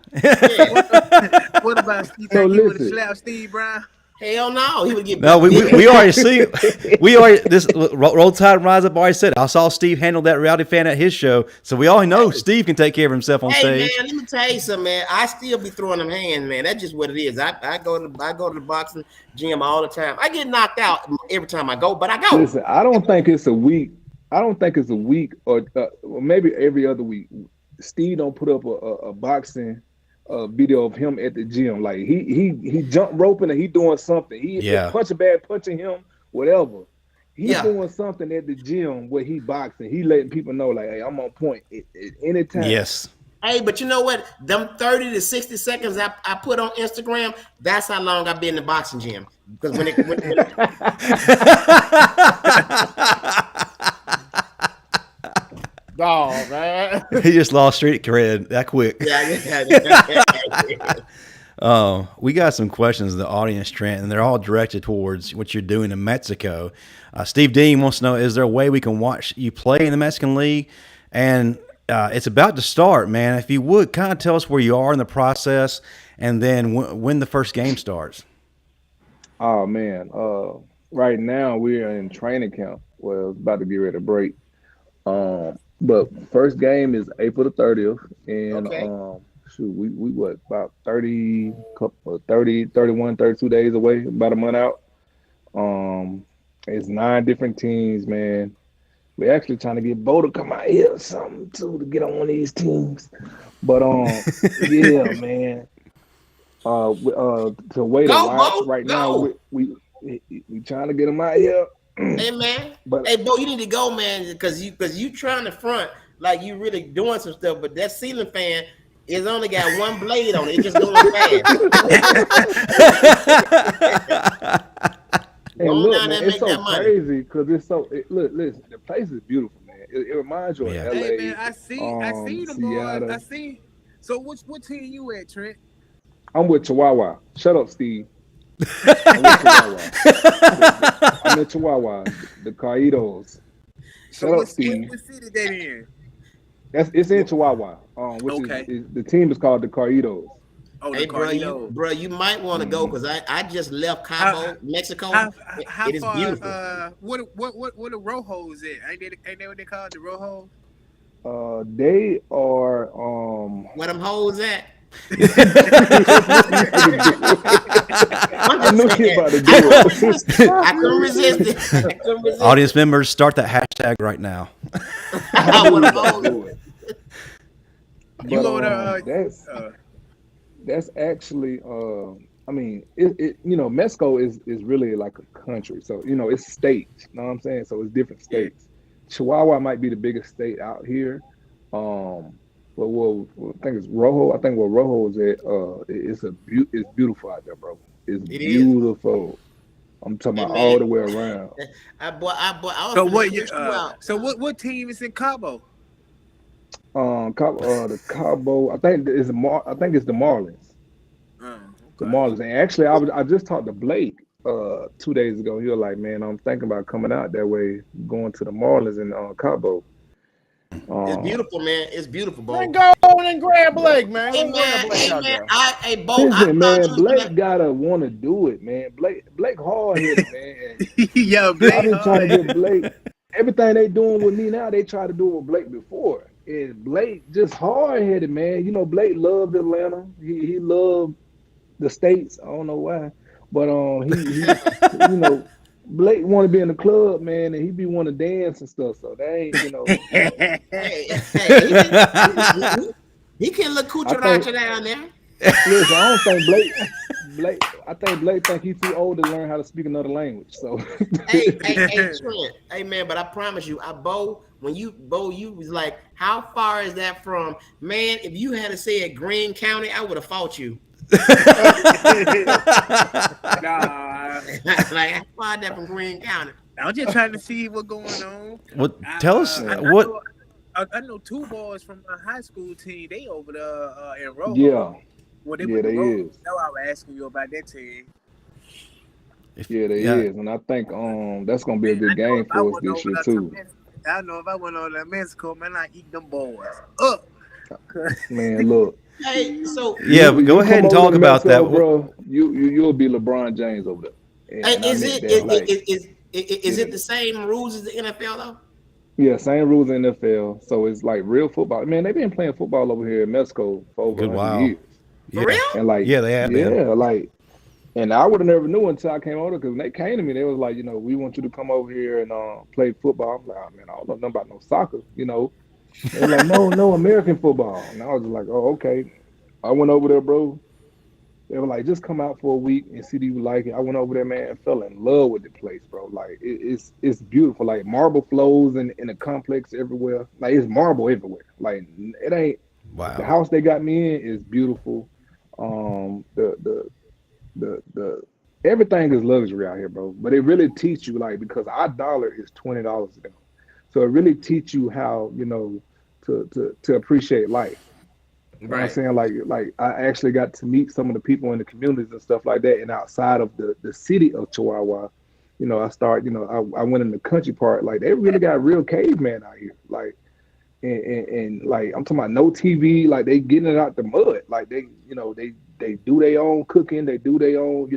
What about you think he would have slapped Steve Brown? Hell no, he would get. No, we already see. This Roll Tide and Rise Up already said it. I saw Steve handle that reality fan at his show, so we all know Steve can take care of himself on stage. Hey man, let me tell you something, man. I still be throwing them hands, man. That's just what it is. I go to the boxing gym all the time. I get knocked out every time I go, but I go. Listen, I don't think it's a week. Or maybe every other week. Steve don't put up a boxing video of him at the gym. Like he jump roping and he doing something. Punching him, whatever. He's doing something at the gym where he boxing. He letting people know, like, hey, I'm on point at any time. Yes. Hey, but you know what? Them 30 to 60 seconds I put on Instagram, that's how long I've been in the boxing gym. Because when No, man. He just lost street cred that quick. We got some questions in the audience, Trent, and they're all directed towards what you're doing in Mexico. Steve Dean wants to know, is there a way we can watch you play in the Mexican League? And it's about to start, man. If you would, kind of tell us where you are in the process, and then when the first game starts. Oh, man. Right now, we're in training camp. Well, it's about to get ready to break. But first game is April the 30th, and we what, about 31, 32 days away, about a month out. It's 9 different teams, man. We're actually trying to get Bo to come out here or something too to get on one of these teams. But yeah, man. To wait a while right now, we trying to get him out here. Hey man, hey Bo, you need to go, man, because you trying to front like you really doing some stuff, but that ceiling fan is only got one blade on it. It's just going fast. Hey, look, man, it's so crazy because look, listen, the place is beautiful, man. It reminds you of LA. Hey man, I see the boys. I see. So what team you at, Trent? I'm with Chihuahua. Shut up, Steve. I'm in Chihuahua, the Caídos. So what city they in? It's in Chihuahua. The team is called the Caídos. Oh, hey, bro, you might want to go because I just left Cabo, Mexico. How it is far? Beautiful. What the Rojos at? Ain't they what they call the Rojos? They are Where them hoes at? I knew you about to do it. I couldn't resist it. Audience members, start that hashtag right now. I would have do it. You go to that's actually I mean, Mexico is really like a country. So, it's states. You know what I'm saying? So it's different Yeah. states. Chihuahua might be the biggest state out here. I think it's Rojo. I think where Rojo is at, it's beautiful out there, bro. It's It is. beautiful. I'm talking Hey about man, all the way around. I was So gonna what? switch you out. What team is in Cabo? The Cabo. I think it's the Marlins. The Okay. Marlins. And actually, I just talked to Blake 2 days ago. He was like, "Man, I'm thinking about coming out that way, going to the Marlins in Cabo." It's Um, beautiful, man. It's beautiful, Man, Bo. go on and grab Blake, man. Hey Go grab man, Blake hey out man, there. Bo, I Listen, thought man, you was Blake gonna. gotta want to do it, man. Blake hard headed, man. Yo, I've Blake been trying to get Hard. Blake. Everything they doing with me now, they tried to do it with Blake before. And Blake just hard headed, man. Blake loved Atlanta. He loved the states. I don't know why, but Blake want to be in the club, man, and he be want to dance and stuff. So that Hey, he can look I think cucaracha down there. listen, I don't think I think Blake think he's too old to learn how to speak another language. So Hey, Trent. Hey, man, but I promise you, Bo, you was like, how far is that from, man? If you had to say it Greene County, I would have fought you. Nah, Like, how far is that from Greene County? I'm just trying to see what's going on. Well, tell us I what. know, I know two boys from my high school team. They over there in Rojo. yeah, Well, they yeah, went to they Rojo. is. That's why I was asking you about that team. Yeah, they Yeah, is, and I think that's gonna be a Man, I good know game if I for us went this over year there to too. Mexico, I know if I went over to Mexico, man, I eat them boys up. Man, look, Hey, so yeah. But go you ahead come and over talk to about that. Mexico, bro, you'll be LeBron James over there, hey, and I meant that. Like, is it yeah, the same rules as the NFL though? yeah, same rules in the NFL. So it's like real football. Man, they've been playing football over here in Mexico for over Good 100 while. years, For Yeah, real? and like, yeah, they have been. yeah, like. And I would have never knew until I came over because when they came to me, they was like, we want you to come over here and play football. I'm like, oh, man, I don't know nothing about no soccer. They were like, no, no, American football. And I was just like, oh, okay. I went over there, bro. They were like, just come out for a week and see if you like it. I went over there, man, and fell in love with the place, bro. Like it's beautiful. Like marble flows in the complex everywhere. Like it's marble everywhere. Like it ain't the Wow. house they got me in is beautiful. The everything is luxury out here, bro. But it really teach you because our dollar is $20 a day. So it really teach you how, to appreciate life. You know what I'm Right. saying? Like I actually got to meet some of the people in the communities and stuff like that. And outside of the city of Chihuahua, I went in the country part. Like they really got real caveman out here. Like and like I'm talking about no TV, like they getting it out the mud. Like they do their own cooking, they do their own,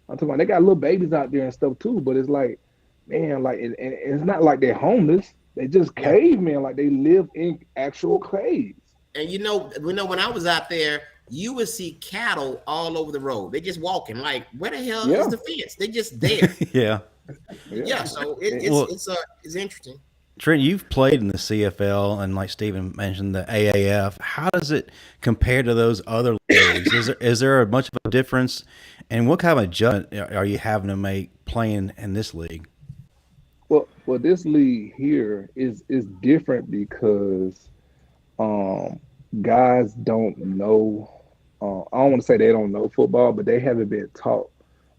I'm talking about they got little babies out there and stuff too, but it's like, man, like and it's not like they're homeless. They just Yeah. cavemen, like they live in actual caves. And when I was out there, you would see cattle all over the road. They just walking. Like, where the hell is Yeah, the fence? They just there. Yeah. yeah. Yeah. So Well, it's interesting. Trent, you've played in the CFL and like Steven mentioned the AAF. How does it compare to those other leagues? Is there a much of a difference? And what kind of adjustment are you having to make playing in this league? Well, this league here is different because um guys don't know. I don't want to say they don't know football, but they haven't been taught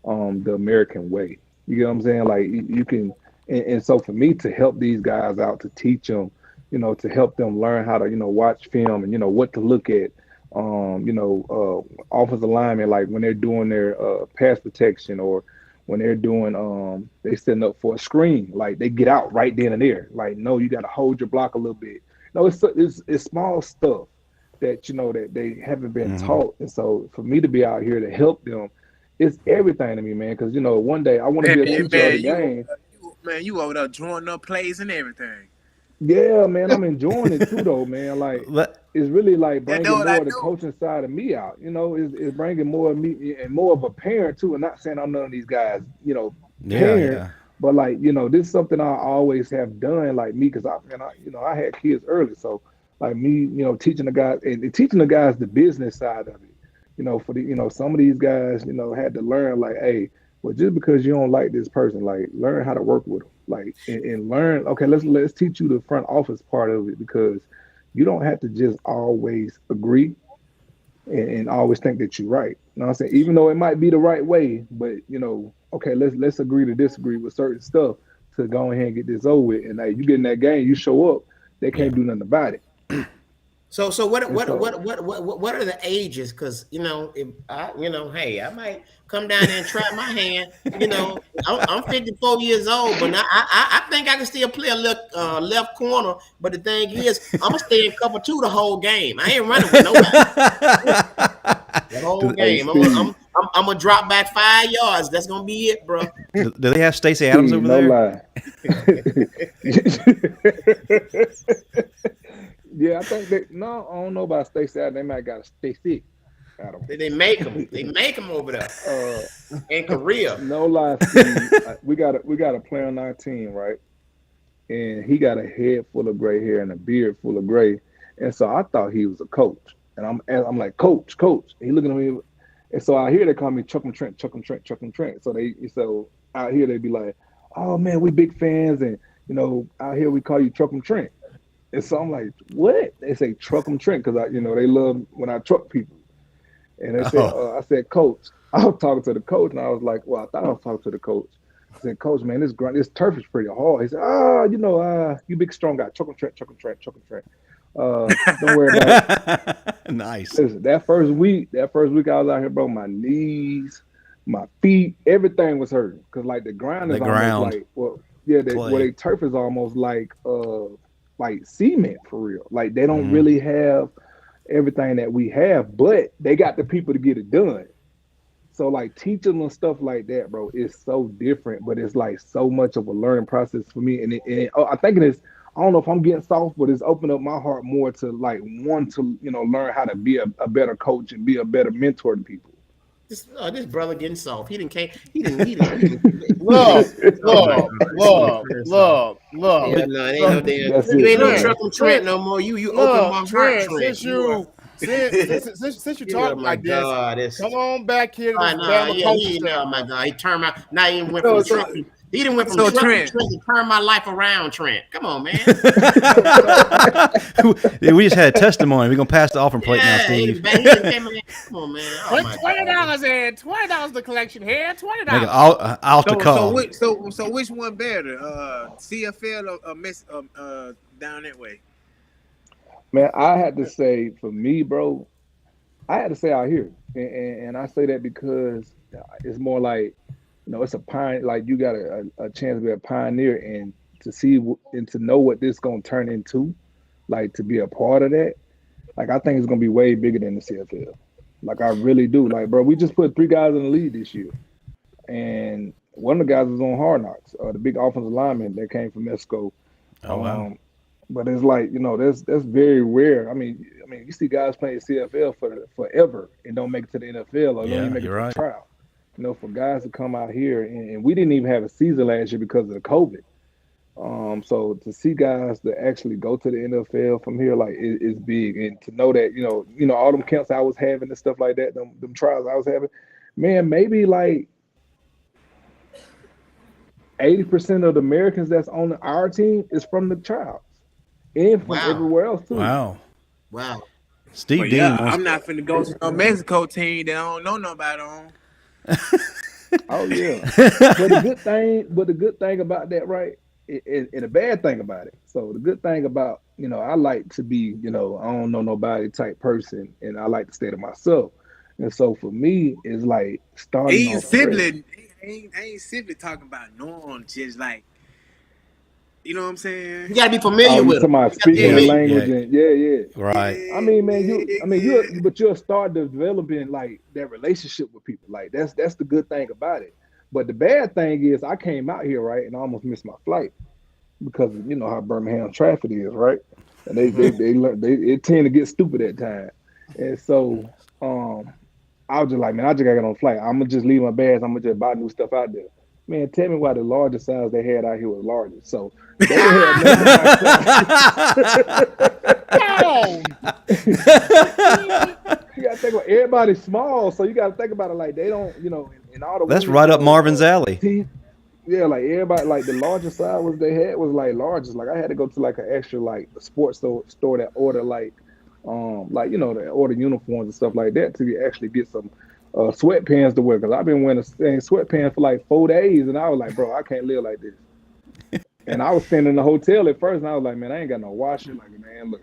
the American way. You get what I'm saying? Like you can, and so for me to help these guys out, to teach them, to help them learn how to, watch film and what to look at. Offensive linemen, like when they're doing their pass protection, or when they're doing they setting up for a screen, like they get out right then and there. Like, no, you got to hold your block a little bit. No, it's small stuff that that they haven't been Hmm. taught. And so for me to be out here to help them, it's everything to me, man. Because one day I want to Man, be a teacher of the man, game. you over there drawing up plays and everything. Yeah, man, I'm enjoying it too, though, man. Like Let- it's really like I bringing know what I more of the know. coaching side of me out. It's bringing more of me and more of a parent too. And not saying I'm none of these guys, yeah, parent, yeah. but like this is something I always have done, like me, because I had kids early, so like me, teaching the guys and teaching the guys the business side of it. for some of these guys, had to learn like, hey, well, just because you don't like this person, like learn how to work with them, like and learn. Okay, let's teach you the front office part of it because you don't have to just always agree and always think that you're right. You know what I'm saying? Even though it might be the right way, but okay, let's agree to disagree with certain stuff to go ahead and get this over with. And you get in that game, you show up, they can't do nothing about it. So what are the ages? Because if I hey, I might come down there and try my hand. I'm 54 years old, but now I think I can still play a left corner. But the thing is, I'm gonna stay in cover two the whole game. I ain't running with nobody. The whole game. I'm gonna drop back 5 yards. That's gonna be it, bro. Do they have Stacey Adams over there? No lie. Yeah, I think I don't know about Stacey Adams. They might got a Stacey Adams. They make them. They make them over there in Korea. No lie, Steve. we got a player on our team, right? And he got a head full of gray hair and a beard full of gray. And so I thought he was a coach. And I'm like, coach. He looking at me. And so out here they call me Chuck'em Trent. So out here they be like, oh man, we big fans, and out here we call you Chuck'em Trent. And so I'm like, what? They say Truck'em Trent because they love when I truck people. And they said, I said, coach. I was talking to the coach, and I was like, well, I thought I was talking to the coach. I said, coach, man, this turf is pretty hard. He said, you big strong guy, Chuck'em Trent. Don't worry about it. Nice. Listen, that first week I was out here, bro, my knees, my feet, everything was hurting because like the ground is almost like, the turf is almost like cement for real. Like they don't really have everything that we have, but they got the people to get it done. So like teaching them stuff like that, bro, is so different, but it's like so much of a learning process for me. And I think it is. I don't know if I'm getting soft, but it's opened up my heart more to like want to learn how to be a better coach and be a better mentor to people. This brother getting soft. He didn't. Love. Yeah, no, it ain't no damn. You ain't no Truck'em Trent no more. You open my heart, Trent. Since you talk like this, come on back here to this Bama coaching oh my God, he turned my. Now he went from Truck'em. He didn't went from Truck'em Trent to turn my life around, Trent. Come on, man. We just had a testimony. We're gonna pass the offering plate now, Steve. Come on, man. Put $20 in. $20 the collection here. $20. So which one better, CFL or Miss down that way? Man, I had to say for me, bro, I had to say out here, and I say that because it's more like. It's a pioneer. Like you got a chance to be a pioneer and to see and to know what this gonna turn into, like to be a part of that. Like I think it's gonna be way bigger than the CFL. Like I really do. Like bro, we just put 3 guys in the lead this year, and one of the guys was on Hard Knocks, the big offensive lineman that came from Mexico. Oh wow. But it's like that's very rare. I mean, you see guys playing CFL for forever and don't make it to the NFL or don't even make it to the trial. For guys to come out here, and we didn't even have a season last year because of the COVID. So to see guys that actually go to the NFL from here, like it's big, and to know that all them camps I was having and stuff like that, them trials I was having, man, maybe like 80% of the Americans that's on our team is from the trials and from everywhere else too. Wow. Steve Dean. I'm not finna go to no Mexico team that I don't know nobody on. Oh yeah, but the good thing about that, right, and a bad thing about it. So the good thing about I like to be I don't know nobody type person, and I like to stay to myself. And so for me, it's like starting. I ain't simply talking about knowing, just like. You know what I'm saying? You gotta be familiar with it. My speaking the language and right. I mean, man, you'll start developing like that relationship with people. Like that's the good thing about it. But the bad thing is, I came out here right and I almost missed my flight because how Birmingham traffic is, right? And they tend to get stupid at times. And so I was just like, man, I just gotta get on a flight. I'm gonna just leave my bags. I'm gonna just buy new stuff out there. Man, tell me why the largest size they had out here was largest. So they had you gotta think think about everybody's small, so you got to think about it like they don't, in all the That's women right up shows, Marvin's alley. Yeah, like everybody, like the largest size they had was like largest. Like I had to go to like an extra like a sports store that order they order uniforms and stuff like that to actually get some sweatpants to wear. Cause I've been wearing the same sweatpants for like 4 days, and I was like, bro, I can't live like this. And I was staying in the hotel at first, and I was like, man, I ain't got no washing. Like, man, look,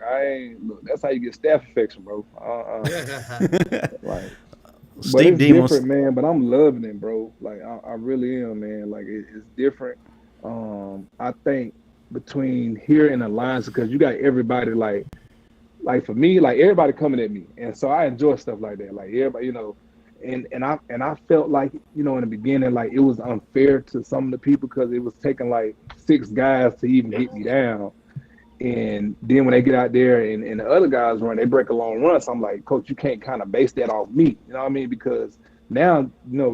that's how you get staph infection, bro. Like, but Steve it's Dean different, man. But I'm loving it, bro. Like, I really am, man. Like, it's different. I think between here and Alliance, because you got everybody like for me, like everybody coming at me, and so I enjoy stuff like that. Like everybody, and I felt like in the beginning, like it was unfair to some of the people because it was taking like 6 guys to even hit me down. And then when they get out there and the other guys run, they break a long run. So I'm like, Coach, you can't kind of base that off me. You know what I mean? Because now,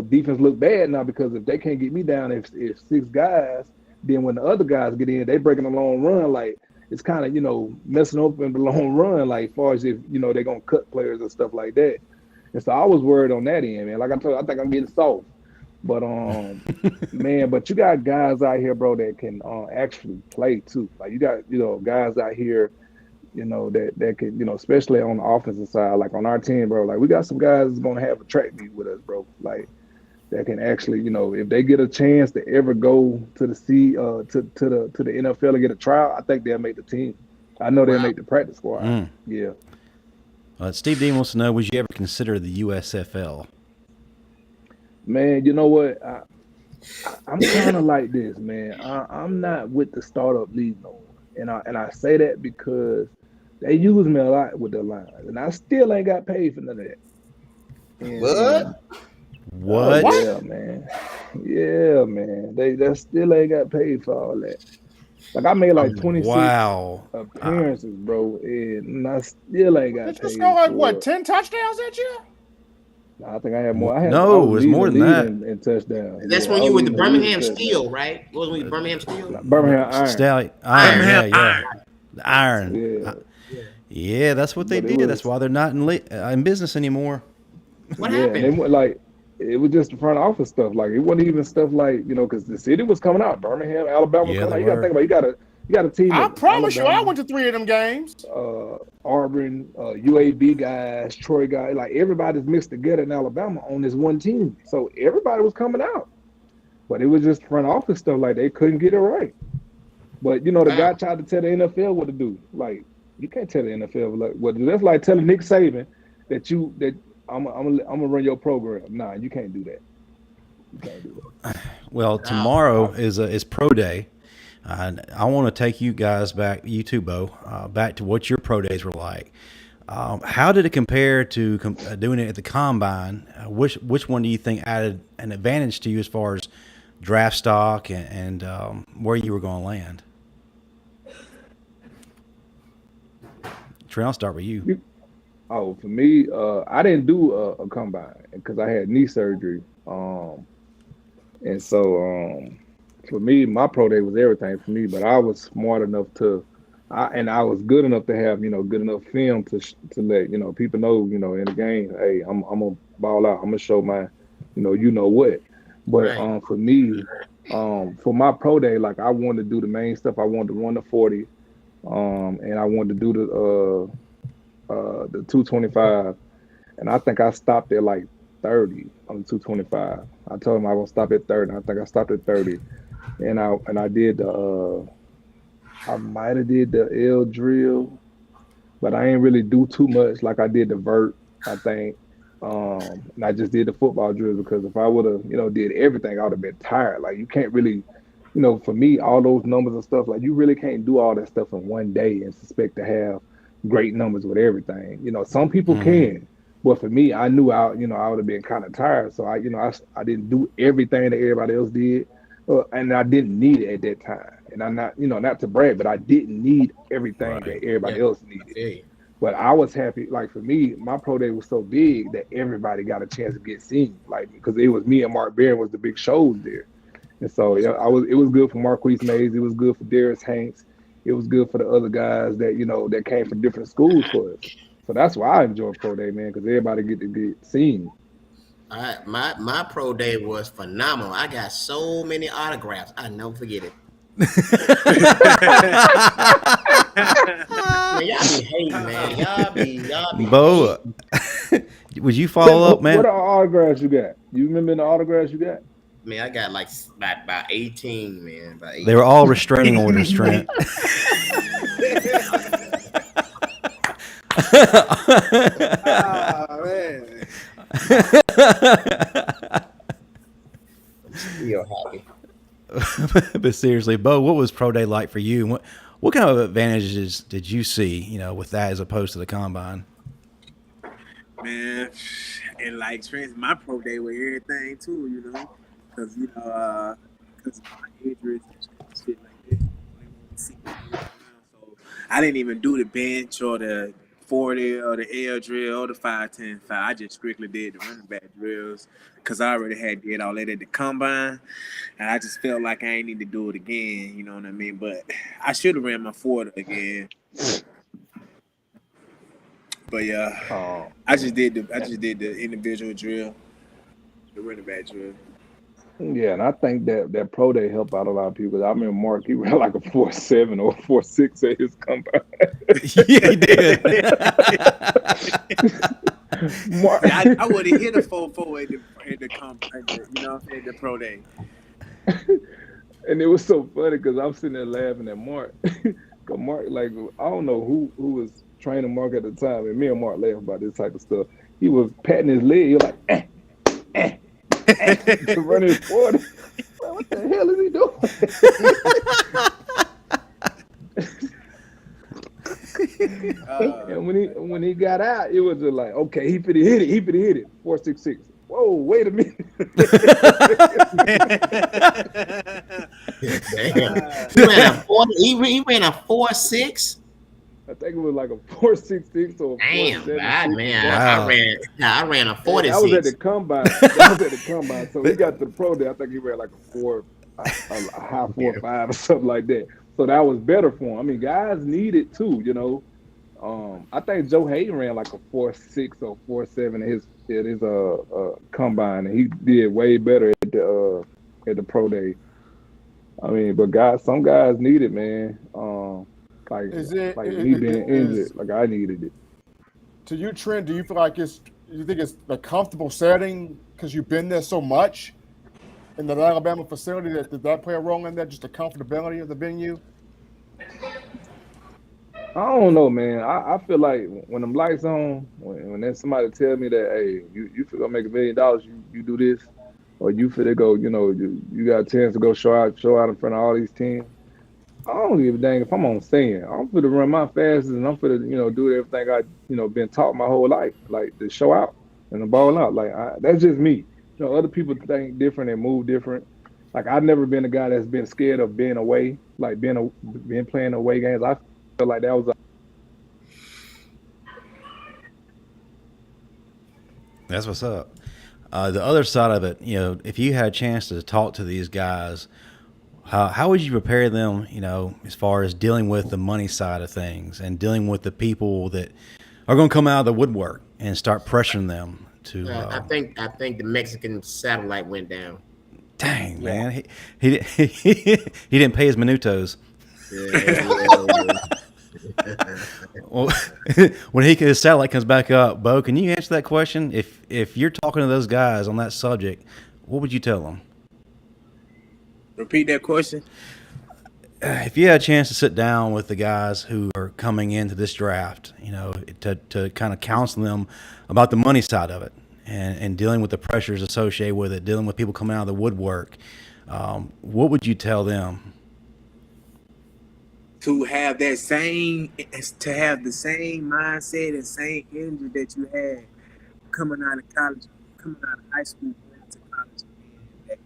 defense look bad now because if they can't get me down, if 6 guys, then when the other guys get in, they breaking a long run. Like it's kind of, messing up in the long run, like as far as if, they're going to cut players and stuff like that. And so I was worried on that end, man. Like I told you, I think I'm getting soft. But man, but you got guys out here, bro, that can actually play too. Like you got, guys out here, that can, especially on the offensive side, like on our team, bro. Like we got some guys that's gonna have a track meet with us, bro. Like that can actually, if they get a chance to ever go to the to the NFL and get a trial, I think they'll make the team. I know they'll make the practice squad. Yeah. Steve Dean wants to know: would you ever consider the USFL? Man, you know what? I'm kind of like this, man. I'm not with the startup league no more, and I say that because they use me a lot with the lines, and I still ain't got paid for none of that. And, What? Yeah, man. Yeah, man. They still ain't got paid for all that. Like I made like 26 appearances, bro, and I still ain't got paid. Did you score like what 10 touchdowns that year? I think I had more. It was more than that. In touchdowns. That's when you were the Birmingham Steel, right? Wasn't we Birmingham Steel? Birmingham Iron. Yeah. The Iron. Yeah, that's what they did. That's why they're not in business anymore. What happened? And it was just the front office stuff. Like it wasn't even stuff like because the city was coming out. Birmingham, Alabama, coming out. You got to think about it. You got a team. I promise you, I went to 3 of them games. Auburn, UAB guys, Troy guys, like everybody's mixed together in Alabama on this one team. So everybody was coming out. But it was just front office stuff, like they couldn't get it right. But the guy tried to tell the NFL what to do. Like, you can't tell the NFL what to do. That's like telling Nick Saban that I'm gonna run your program. Nah, you can't do that. You can't do that. Well, tomorrow is pro day. I want to take you guys back, you too, Bo, back to what your pro days were like. How did it compare to doing it at the combine? Which one do you think added an advantage to you as far as draft stock and where you were going to land? Trent, I'll start with you. For me, I didn't do a combine because I had knee surgery, and so. For me, my pro day was everything for me, but I was smart enough I was good enough to have, good enough film to let, people know, in the game, hey, I'm gonna ball out. I'm gonna show my, what. But for me, for my pro day, like I wanted to do the main stuff. I wanted to run the 40, and I wanted to do the 225, and I think I stopped at like 30 on the 225. I told him I was gonna stop at 30. I think I stopped at 30. And I did I might have did the L drill, but I ain't really do too much. Like I did the vert, I think, and I just did the football drill because if I would have, did everything, I would have been tired. Like you can't really, for me, all those numbers and stuff, like you really can't do all that stuff in one day and expect to have great numbers with everything. Some people can, but for me, I knew I would have been kind of tired. So I didn't do everything that everybody else did. And I didn't need it at that time. And I'm not, not to brag, but I didn't need everything that everybody else needed. Yeah. But I was happy, like for me, my pro day was so big that everybody got a chance to get seen. Like, because it was me and Mark Barron was the big shows there. And so it was good for Marquise Mays. It was good for Darius Hanks. It was good for the other guys that, that came from different schools for us. So that's why I enjoy pro day, man, because everybody get to get seen. My pro day was phenomenal. I got so many autographs. I never forget it. Man, y'all be hating, man. Y'all be Bo, would you follow up, man? What are autographs you got? You remember the autographs you got? Man, I got like about 18, man. About 18. They were all restraining orders, Trent. Oh, man. I'm still happy. But seriously, Bo, what was pro day like for you? And what kind of advantages did you see, with that as opposed to the combine? Man, and like Trent, my pro day with everything too, because because my injuries and shit like that. They want to see me move around, so I didn't even do the bench or the 40 or the L drill or the 5-10-5. I just strictly did the running back drills because I already had did all that at the combine, and I just felt like I ain't need to do it again. You know what I mean? But I should have ran my 40 again. But yeah, I just did the individual drill, the running back drill. Yeah, and I think that pro day helped out a lot of people. I remember Mark, he ran like a 4.7 or 4.6 at his combine. Yeah, he did. Mark, I would have hit a 4.4 at the combine, at the pro day. And it was so funny because I'm sitting there laughing at Mark. Cause Mark, like, I don't know who was training Mark at the time, and me and Mark laugh about this type of stuff. He was patting his leg. He was like, running 40. What the hell is he doing? And when he got out, it was just like, okay, he finna hit it. 4.66. Whoa, wait a minute. He ran a 4.6. I think it was like a 4.66 or a 4.76. Man, wow. I ran a 46. I was at the combine. So he got to the pro day. I think he ran like a high 4.5 or something like that. So that was better for him. I mean, guys need it too, I think Joe Hayden ran like a 4.6 or 4.7 at his combine, and he did way better at the pro day. I mean, but some guys need it, man. Me being injured, like I needed it. To you, Trent, do you feel like you think it's a comfortable setting because you've been there so much in the Alabama facility? Did that play a role in that? Just the comfortability of the venue? I don't know, man. I feel like when them lights on, when there's somebody tell me that, hey, you feel gonna make $1 million, you do this, or you feel to go, you got a chance to go show out in front of all these teams. I don't give a dang if I'm on scene. I'm for to run my fastest, and I'm for to, do everything I, been taught my whole life, like to show out and to ball out. Like that's just me. Other people think different and move different. Like I've never been a guy that's been scared of being away, like being playing away games. I feel like that was. That's what's up. The other side of it, if you had a chance to talk to these guys, how would you prepare them, as far as dealing with the money side of things and dealing with the people that are going to come out of the woodwork and start pressuring them to? I think the Mexican satellite went down. Dang, man, he didn't pay his minutos. Well, when his satellite comes back up, Bo, can you answer that question? If you're talking to those guys on that subject, what would you tell them? Repeat that question. If you had a chance to sit down with the guys who are coming into this draft, to kind of counsel them about the money side of it and dealing with the pressures associated with it, dealing with people coming out of the woodwork, what would you tell them? To have the same mindset and same energy that you had coming out of college, coming out of high school, going to college, that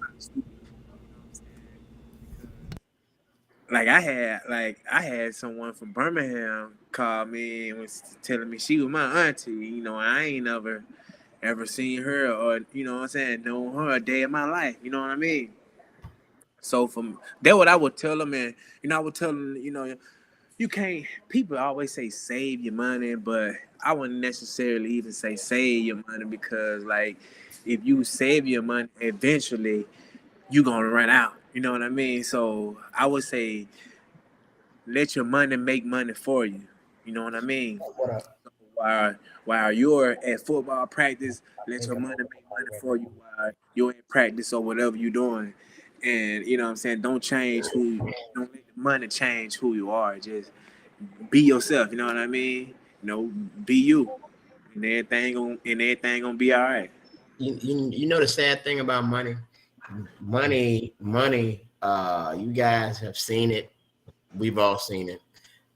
college student. I had someone from Birmingham call me and was telling me she was my auntie. I ain't ever seen her or known her a day in my life. You know what I mean? So from that, what I would tell them, and I would tell them, you can't. People always say save your money, but I wouldn't necessarily even say save your money because, like, if you save your money, eventually you gonna run out. You know what I mean? So I would say let your money make money for you. You know what I mean? What up? While you're at football practice, let your money make money for you while you're in practice or whatever you're doing. And you know what I'm saying? Don't don't let the money change who you are. Just be yourself, you know what I mean? You know, be you. And everything gonna be all right. You know the sad thing about money, money. You guys have seen it. We've all seen it.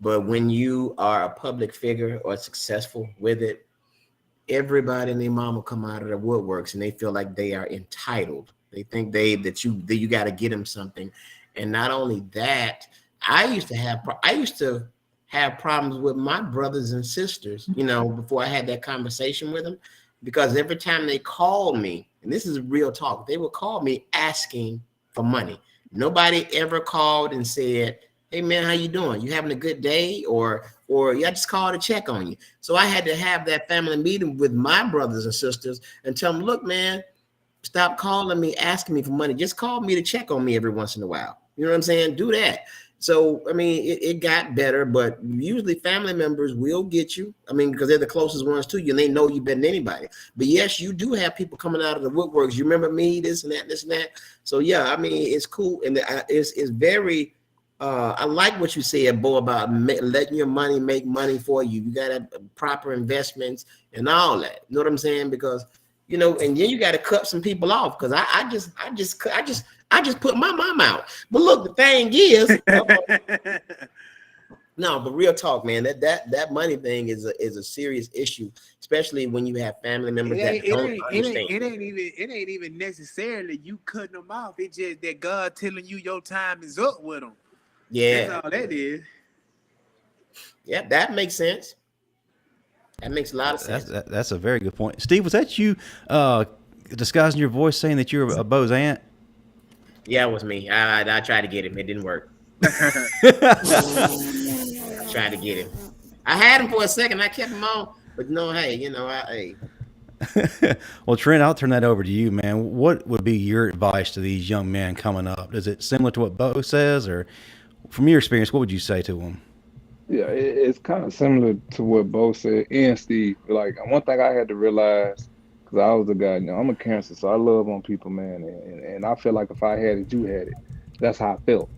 But when you are a public figure or successful with it, everybody and their mama come out of the woodworks and they feel like they are entitled. They think that you got to get them something. And not only that, I used to have problems with my brothers and sisters, before I had that conversation with them, because every time they called me, and this is real talk, they would call me asking for money. Nobody ever called and said, "Hey man, how you doing? You having a good day?" Or I just called to check on you. So I had to have that family meeting with my brothers and sisters and tell them, "Look, man, stop calling me, asking me for money. Just call me to check on me every once in a while." You know what I'm saying? Do that. So, I mean, it got better, but usually family members will get you. I mean, because they're the closest ones to you and they know you better than anybody. But yes, you do have people coming out of the woodworks. You remember me, this and that, this and that. So yeah, I mean, it's cool. And it's very, I like what you said, Bo, about letting your money make money for you. You got to have proper investments and all that. You know what I'm saying? Because, and then you got to cut some people off. Because I just put my mom out. But look, the thing is, no, but real talk, man. That money thing is a serious issue, especially when you have family members that don't understand. It ain't even necessarily you cutting them off. It's just that God telling you your time is up with them. Yeah, that's all that is. Yeah, that makes sense. That makes a lot of sense. That's a very good point. Steve, was that you disguising your voice saying that you're a Bo's aunt? Yeah, it was me. I tried to get him. It didn't work. I tried to get him. I had him for a second. I kept him on. But hey. Well, Trent, I'll turn that over to you, man. What would be your advice to these young men coming up? Is it similar to what Bo says, or from your experience, what would you say to them? Yeah, it's kind of similar to what Bo said and Steve. Like, one thing I had to realize, because I was a guy, I'm a cancer, so I love on people, man. And I feel like if I had it, you had it. That's how I felt.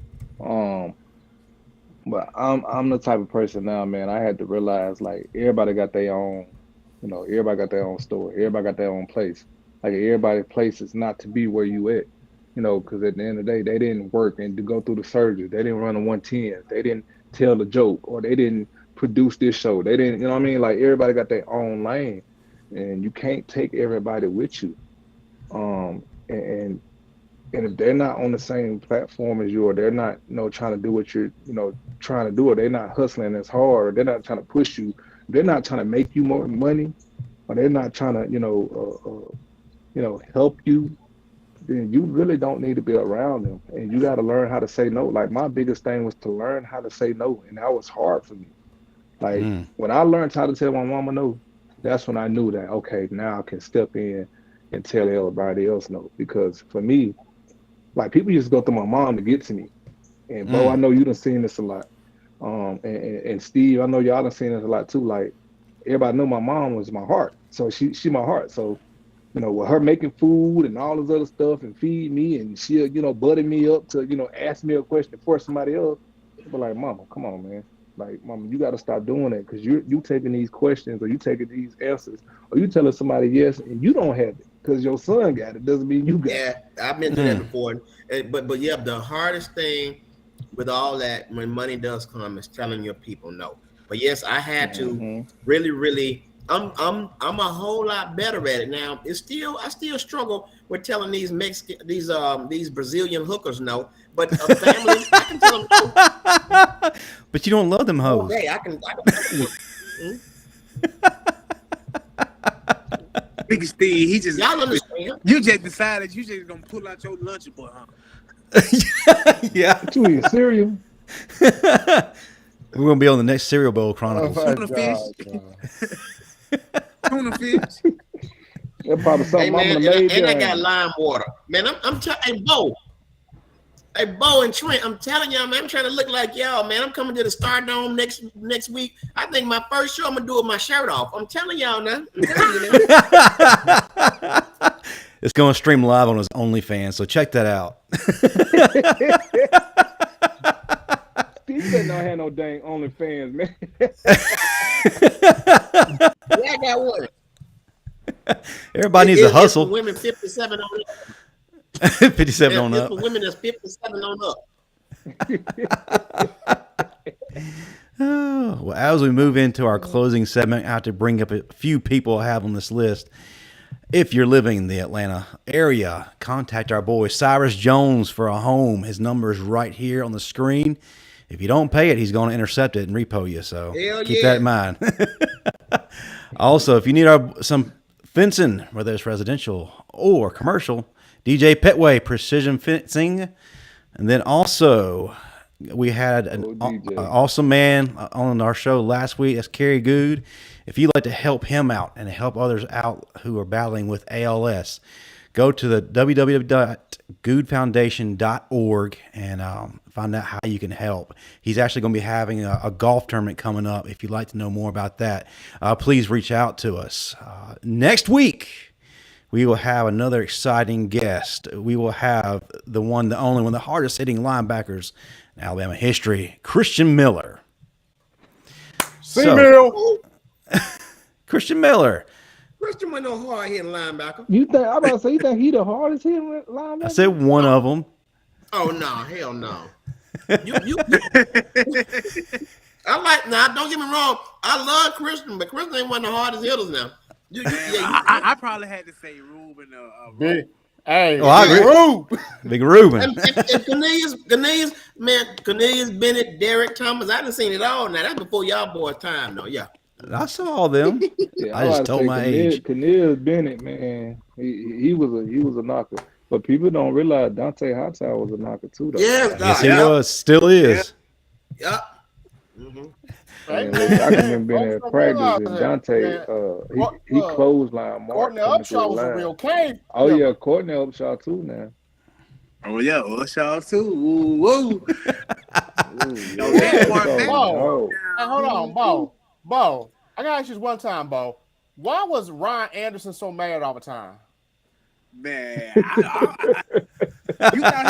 But I'm the type of person now, man. I had to realize, like, everybody got their own, everybody got their own story. Everybody got their own place. Like, everybody's place is not to be where you at, because at the end of the day, they didn't work and to go through the surgery. They didn't run a 110. They didn't tell the joke, or they didn't produce this show. They didn't, what I mean? Like, everybody got their own lane, and you can't take everybody with you. And if they're not on the same platform as you, or they're not, trying to do what you're, trying to do, or they're not hustling as hard, or they're not trying to push you, they're not trying to make you more money, or they're not trying to, help you, then you really don't need to be around them. And you got to learn how to say no. Like, my biggest thing was to learn how to say no, and that was hard for me. Like, when I learned how to tell my mama no, that's when I knew that, okay, now I can step in and tell everybody else no. Because for me, like, people used to go through my mom to get to me. And Bo, I know you done seen this a lot. And Steve, I know y'all done seen this a lot too. Like, everybody know my mom was my heart. So she my heart. So, with her making food and all this other stuff and feed me, and she'll, butter me up to, ask me a question for somebody else. But like, mama, come on, man. Like, mama, you got to stop doing that, because you taking these questions, or you taking these answers, or you telling somebody yes and you don't have it because your son got it. Doesn't mean you got it. Yeah, I've been through that before. But yeah, the hardest thing with all that when money does come is telling your people no. But yes, I had to really. I'm a whole lot better at it now. I still struggle with telling these these Brazilian hookers no. But a family, I can tell them no. But you don't love them hoes. Okay, I can Big Steve, he just y'all understand. You just decided you just gonna pull out your lunchable, huh? Yeah. What you eating, cereal? We're gonna be on the next Cereal Bowl Oh Chronicles. my Tuna God, fish. Tuna fish. That's probably Hey something I'm man, gonna make. and I got lime water. Man, I'm hey Bo and Trent, I'm telling y'all, man, I'm trying to look like y'all, man. I'm coming to the Stardome next week. I think my first show I'm gonna do with my shirt off. I'm telling y'all now. I'm telling you now. It's going to stream live on his OnlyFans, so check that out. Steve said don't have no dang OnlyFans, man. Yeah, I got one. Everybody needs a hustle. It's for women 57 on up. 57 on It's up. for women that's 57 on up. Oh, well, as we move into our closing segment, I have to bring up a few people I have on this list. If you're living in the Atlanta area, contact our boy Cyrus Jones for a home. His number is right here on the screen. If you don't pay it, he's going to intercept it and repo you. So keep that in mind. Also, if you need some fencing, whether it's residential or commercial, DJ Petway Precision Fencing. And then also, we had an awesome man on our show last week. That's Kerry Good. If you'd like to help him out and help others out who are battling with ALS, go to the www.goodfoundation.org and find out how you can help. He's actually going to be having a golf tournament coming up. If you'd like to know more about that, please reach out to us. Next week, we will have another exciting guest. We will have the one, the only one, the hardest hitting linebackers in Alabama history, Christian Miller. Christian Miller. Christian went no hard hitting linebacker. You think I'm about to say? You think he the hardest hitting linebacker? I said one of them. Oh no, hell no. You I like now. Don't get me wrong. I love Christian, but Christian ain't one of the hardest hitters now. I probably had to say Ruben. Big Ruben. And Cornelius, man, Cornelius Bennett, Derek Thomas. I done seen it all now. That's before y'all boys' time, though. Yeah. I saw all them. Yeah, I just told my age. Cornelius Bennett, man, he was a knocker. But people don't realize Dante Hightower was a knocker too, though. Yes, he was. Still is. Yeah. Mm-hmm. And I can remember being at practice and Dante, he clothesline Mark. Courtney Upshaw was a real cave. Oh yeah, Courtney Upshaw too now. Oh yeah, Upshaw too. Ooh, woo. Hold on, Bo. I gotta ask you this one time, Bo. Why was Ryan Anderson so mad all the time? Man, you thought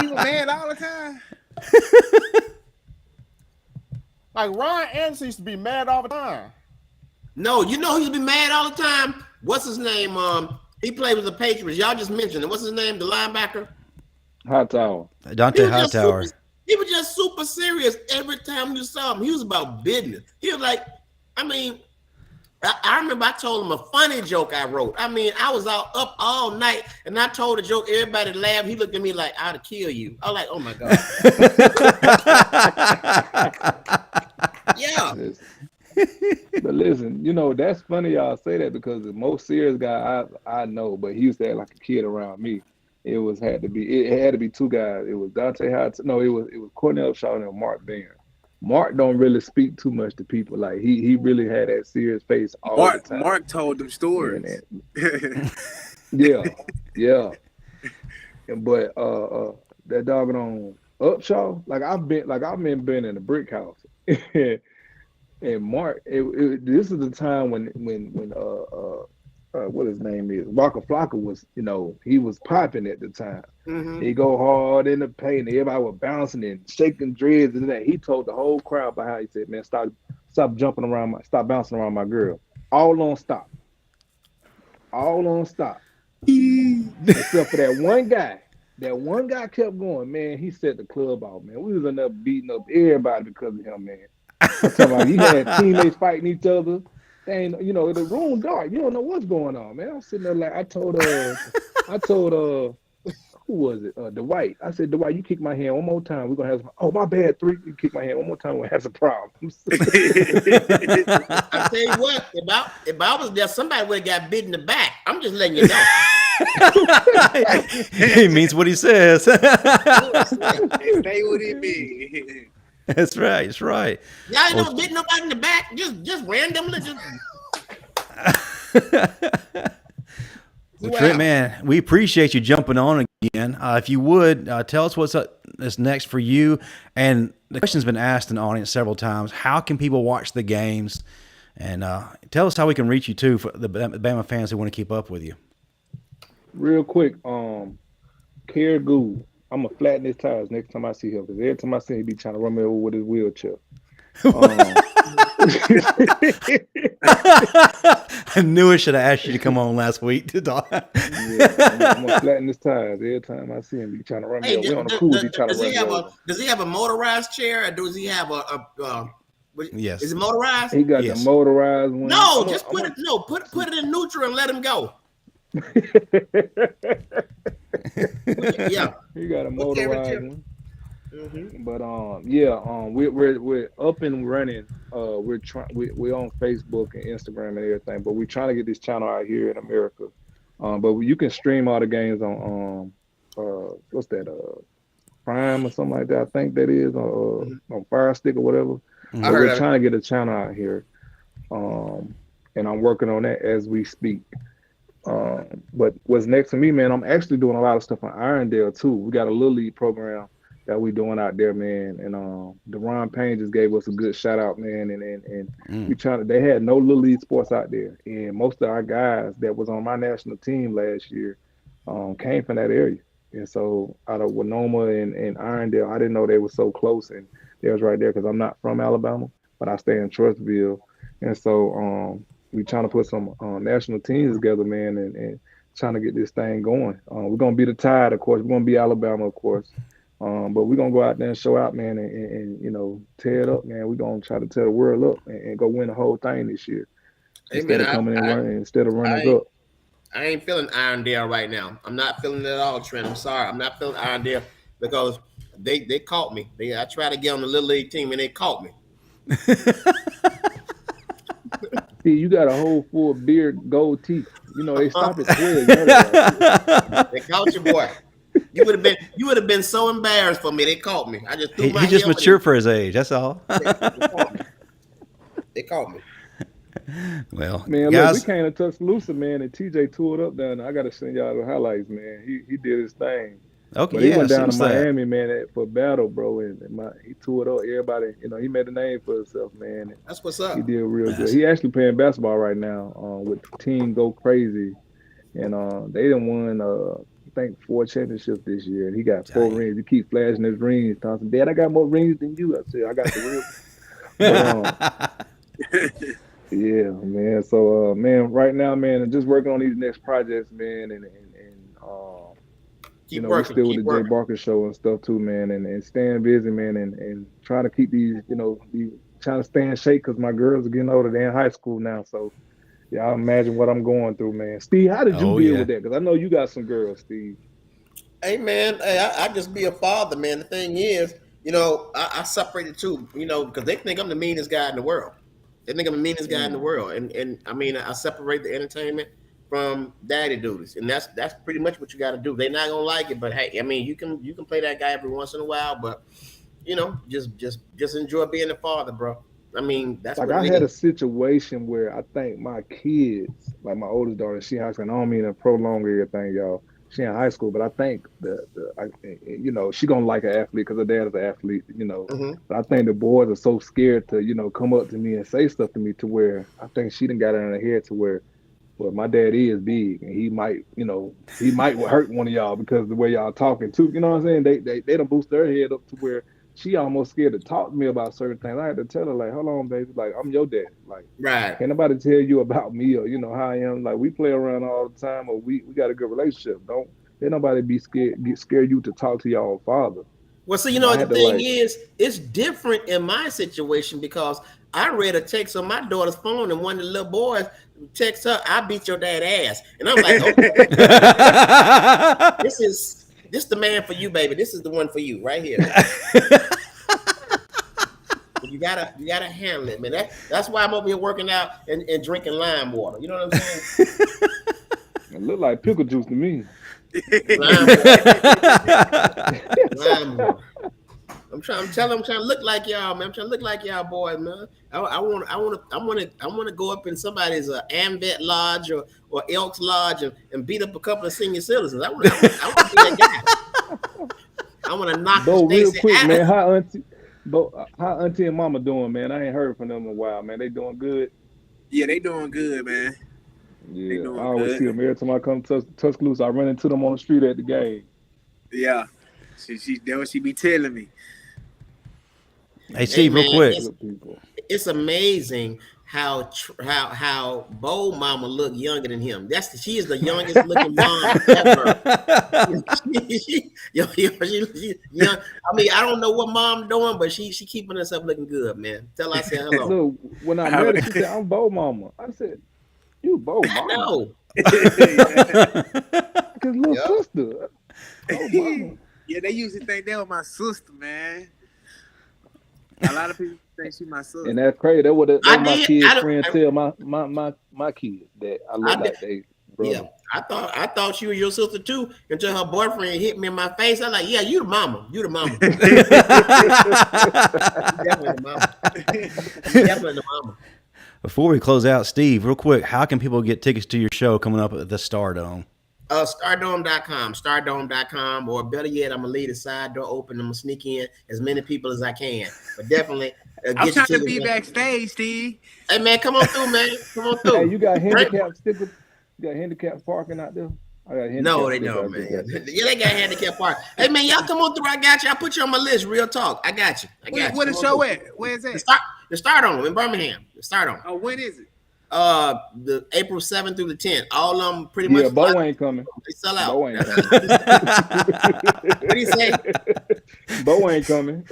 he was mad all the time? Like Ryan Anderson used to be mad all the time. No, you know he used to be mad all the time. What's his name? He played with the Patriots. Y'all just mentioned it. What's his name? The linebacker? Hightower. Dante Hightower. He was just super serious every time you saw him. He was about business. He was like, I remember I told him a funny joke I wrote. I was up all night and I told a joke. Everybody laughed. He looked at me like, I'd kill you. I was like, oh my God. Yeah. But listen, that's funny y'all say that because the most serious guy I know, but he used to act like a kid around me. It had to be two guys. It was Dante Hightower. No, it was Courtney Upshaw and Mark Barron. Mark don't really speak too much to people. Like he really had that serious face all the time. Mark told them stories. Yeah. But that doggone Upshaw, I've been in a brick house. And Mark, this is the time when what his name is, Waka Flocka was, he was popping at the time. Mm-hmm. He go hard in the paint. Everybody was bouncing and shaking dreads and that. He told the whole crowd about how he said, "Man, stop jumping around, stop bouncing around my girl. All on stop. Except for that one guy. That one guy kept going, man. He set the club out, man. We was in there beating up everybody because of him, man. I'm talking about, you had teammates fighting each other. They ain't, the room dark. You don't know what's going on, man. I'm sitting there like I told who was it? Dwight. I said, Dwight, you kick my hand one more time. We're gonna have some. Oh, my bad. 3. You kick my hand one more time. We're gonna have some problems. I tell you what, if I was there, somebody would have got bit in the back. I'm just letting you know. He means what he says. Say what he means. That's right. That's right. Y'all ain't never bit nobody in the back, just randomly. Well, Trent, man, we appreciate you jumping on again. If you would, tell us what's next for you. And the question's been asked in the audience several times. How can people watch the games? And tell us how we can reach you, too, for the Bama fans who want to keep up with you. Real quick, Caragoo, I'm going to flatten his tires next time I see him. Because every time I see him, he be trying to run me over with his wheelchair. I knew I should have asked you to come on last week to talk. Yeah, I'm gonna flatten his tires every time I see him. He trying to run me over. We on the cruise. He trying to run me over. Does he have a motorized chair, or does he have a yes? Is it motorized? He got the motorized one. No, just put it in neutral and let him go. Yeah, he got a motorized one. Mm-hmm. But we're up and running. We're on Facebook and Instagram and everything. But we're trying to get this channel out here in America. But you can stream all the games on what's that? Prime or something like that. I think that is on Fire Stick or whatever. Mm-hmm. But we're trying to get a channel out here, and I'm working on that as we speak. But what's next for me, man? I'm actually doing a lot of stuff on Irondale too. We got a little league program that we doing out there, man. And Deron Payne just gave us a good shout out, man. And we trying to. They had no little league sports out there, and most of our guys that was on my national team last year came from that area. And so out of Winoma and Irondale, I didn't know they were so close, and they was right there because I'm not from Alabama, but I stay in Trussville, and so we trying to put some national teams together, man, and trying to get this thing going. We're gonna be the Tide, of course. We're gonna be Alabama, of course. But we're gonna go out there and show out, man, and tear it up, man. We're gonna try to tear the world up and go win the whole thing this year. Instead of running up. I ain't feeling Irondale right now. I'm not feeling it at all, Trent. I'm sorry. I'm not feeling Irondale because they caught me. I tried to get on the little league team and they caught me. See, you got a whole full beard, gold teeth. You know, they stop at 12. You know that. They caught you, boy. You would have been so embarrassed for me. They caught me. I just threw my he just matured for his age. That's all. They caught me. Well, man, guys, look, we came to Tuscaloosa, man, and TJ toured up down there. I got to send y'all the highlights, man. He did his thing. Okay, but he went down to Miami, man, for battle, bro, and he toured up. Everybody, he made a name for himself, man. That's what's up. He did real good. He actually playing basketball right now with Team Go Crazy, and they done won I think 4 championships this year, and he got 4 rings. He keep flashing his rings, talking, "Dad, I got more rings than you." I said, "I got the real." Yeah, man. So, man, right now, man, I'm just working on these next projects, man, and keep we're still with the Jay Barker show and stuff too, man, and staying busy, man, and trying to keep these, trying to stay in shape because my girls are getting older. They're in high school now, so. Y'all imagine what I'm going through, man. Steve, how did you deal with that? Because I know you got some girls, Steve. Hey, man, I just be a father, man. The thing is, I separated too, because they think I'm the meanest guy in the world. They think I'm the meanest guy in the world. And I mean, I separate the entertainment from daddy duties. And that's pretty much what you got to do. They're not going to like it, but hey, I mean, you can play that guy every once in a while, but, just enjoy being a father, bro. I mean, that's like I had a situation where I think my kids, like my oldest daughter, she in high school. And I don't mean to prolong everything, y'all. She in high school, but I think she gonna like an athlete because her dad is an athlete, Mm-hmm. But I think the boys are so scared to, come up to me and say stuff to me to where I think she done got it in her head to where, well, my dad is big and he might hurt one of y'all because of the way y'all talking too. You know what I'm saying? They done boost their head up to where she almost scared to talk to me about certain things. I had to tell her, like, hold on, baby, like, I'm your dad. Like, right. Can't nobody tell you about me or, how I am. Like, we play around all the time or we got a good relationship. Don't let nobody get scared you to talk to your own father. Well, so, the thing is, it's different in my situation because I read a text on my daughter's phone and one of the little boys texts her, "I beat your dad ass." And I'm like, okay. This the man for you, baby. This is the one for you right here. you gotta handle it, man. That's why I'm over here working out and drinking lime water. You know what I'm saying? It look like pickle juice to me. Lime water. I'm trying to look like y'all, man. I'm trying to look like y'all boys, man. I want to go up in somebody's Amvet Lodge or Elks Lodge and beat up a couple of senior citizens. I want to be that guy. I want to knock Bo, the real Stacy quick, out. man. How auntie and mama doing, man? I ain't heard from them in a while, man. They doing good. Yeah, they doing good, man. Yeah, I always see them every time I come to Tuscaloosa. I run into them on the street at the game. Yeah, that's what she be telling me. Hey, Steve, real quick. It's amazing how Bo mama look younger than him. She is the youngest looking mom ever. Young. I mean, I don't know what mom doing, but she keeping herself looking good, man. Tell her I said hello. So when I met her, she said, "I'm Bo mama." I said, "You Bo mama?" No. His little sister. Bo mama. Yeah, they used to think that was my sister, man. A lot of people think she my sister. And that's crazy. That's what my kids' friends tell my kids that I look like they brother. Yeah, I thought she was your sister too until her boyfriend hit me in my face. I was like, yeah, you the mama. You the mama. Definitely the mama. Definitely the mama. Before we close out, Steve, real quick, how can people get tickets to your show coming up at the Stardome? Stardome.com, or better yet, I'm gonna leave the side door open. I'm gonna sneak in as many people as I can. But definitely, I'm trying to be backstage, Steve. Hey man, come on through, man. Come on through. Hey, you got handicap stickers? You got handicap parking out there? I got handicap. No, they don't, man. Yeah, they got handicap parking. Hey man, y'all come on through. I got you. I put you on my list. Real talk. I got you. Where the show at? Where is it? The Stardome in Birmingham. The Stardome. Oh, when is it? The April 7th through the 10th. All of them pretty much. Yeah, Bo ain't coming. They sell out. Bo ain't coming. What do you say? Bo ain't coming.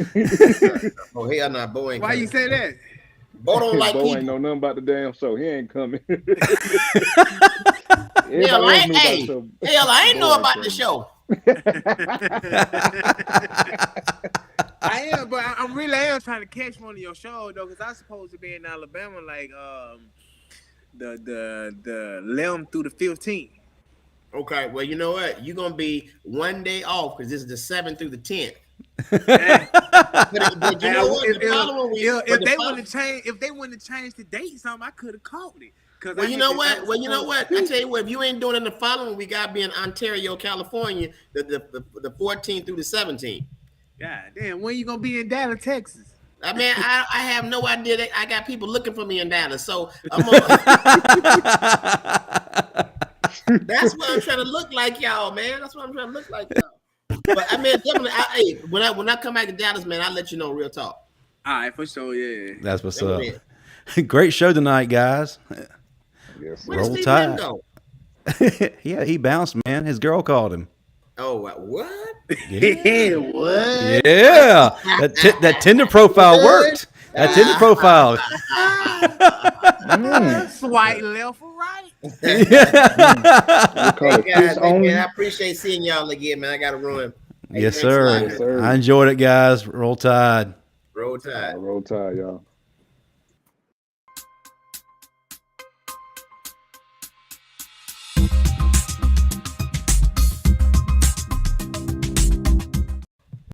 Oh hell no, Bo ain't. Why coming. You say that? Bo don't like Bo people. ain't know nothing about the damn show. He ain't coming. Hell, I ain't know about the show. I am, but I'm really trying to catch one of your shows though, because I'm supposed to be in Alabama like the 11th through the 15th. Okay, well you know what? You're gonna be one day off because this is the 7th through the 10th. But you know what? If they wouldn't change the date, something I could have caught it. Well, you know what? I tell you what, if you ain't doing it in the following, we got to be in Ontario, California, the 14th through the 17th. God damn, when you gonna be in Dallas, Texas? I mean, I have no idea that I got people looking for me in Dallas, so I'm that's what I'm trying to look like, y'all, man. That's what I'm trying to look like, y'all. But I mean, definitely, when I come back to Dallas, man, I'll let you know real talk. All right, for sure, yeah. That's what's up. Great show tonight, guys. Yes, Roll Tide. Yeah, he bounced, man. His girl called him. Oh, what? Yeah. What? Yeah. That Tinder profile worked. That Tinder profile. Swipe left or right? Hey guys, I appreciate seeing y'all again, man. I got to run. Yes, sir. I enjoyed it, guys. Roll Tide. Roll Tide. Roll Tide, y'all.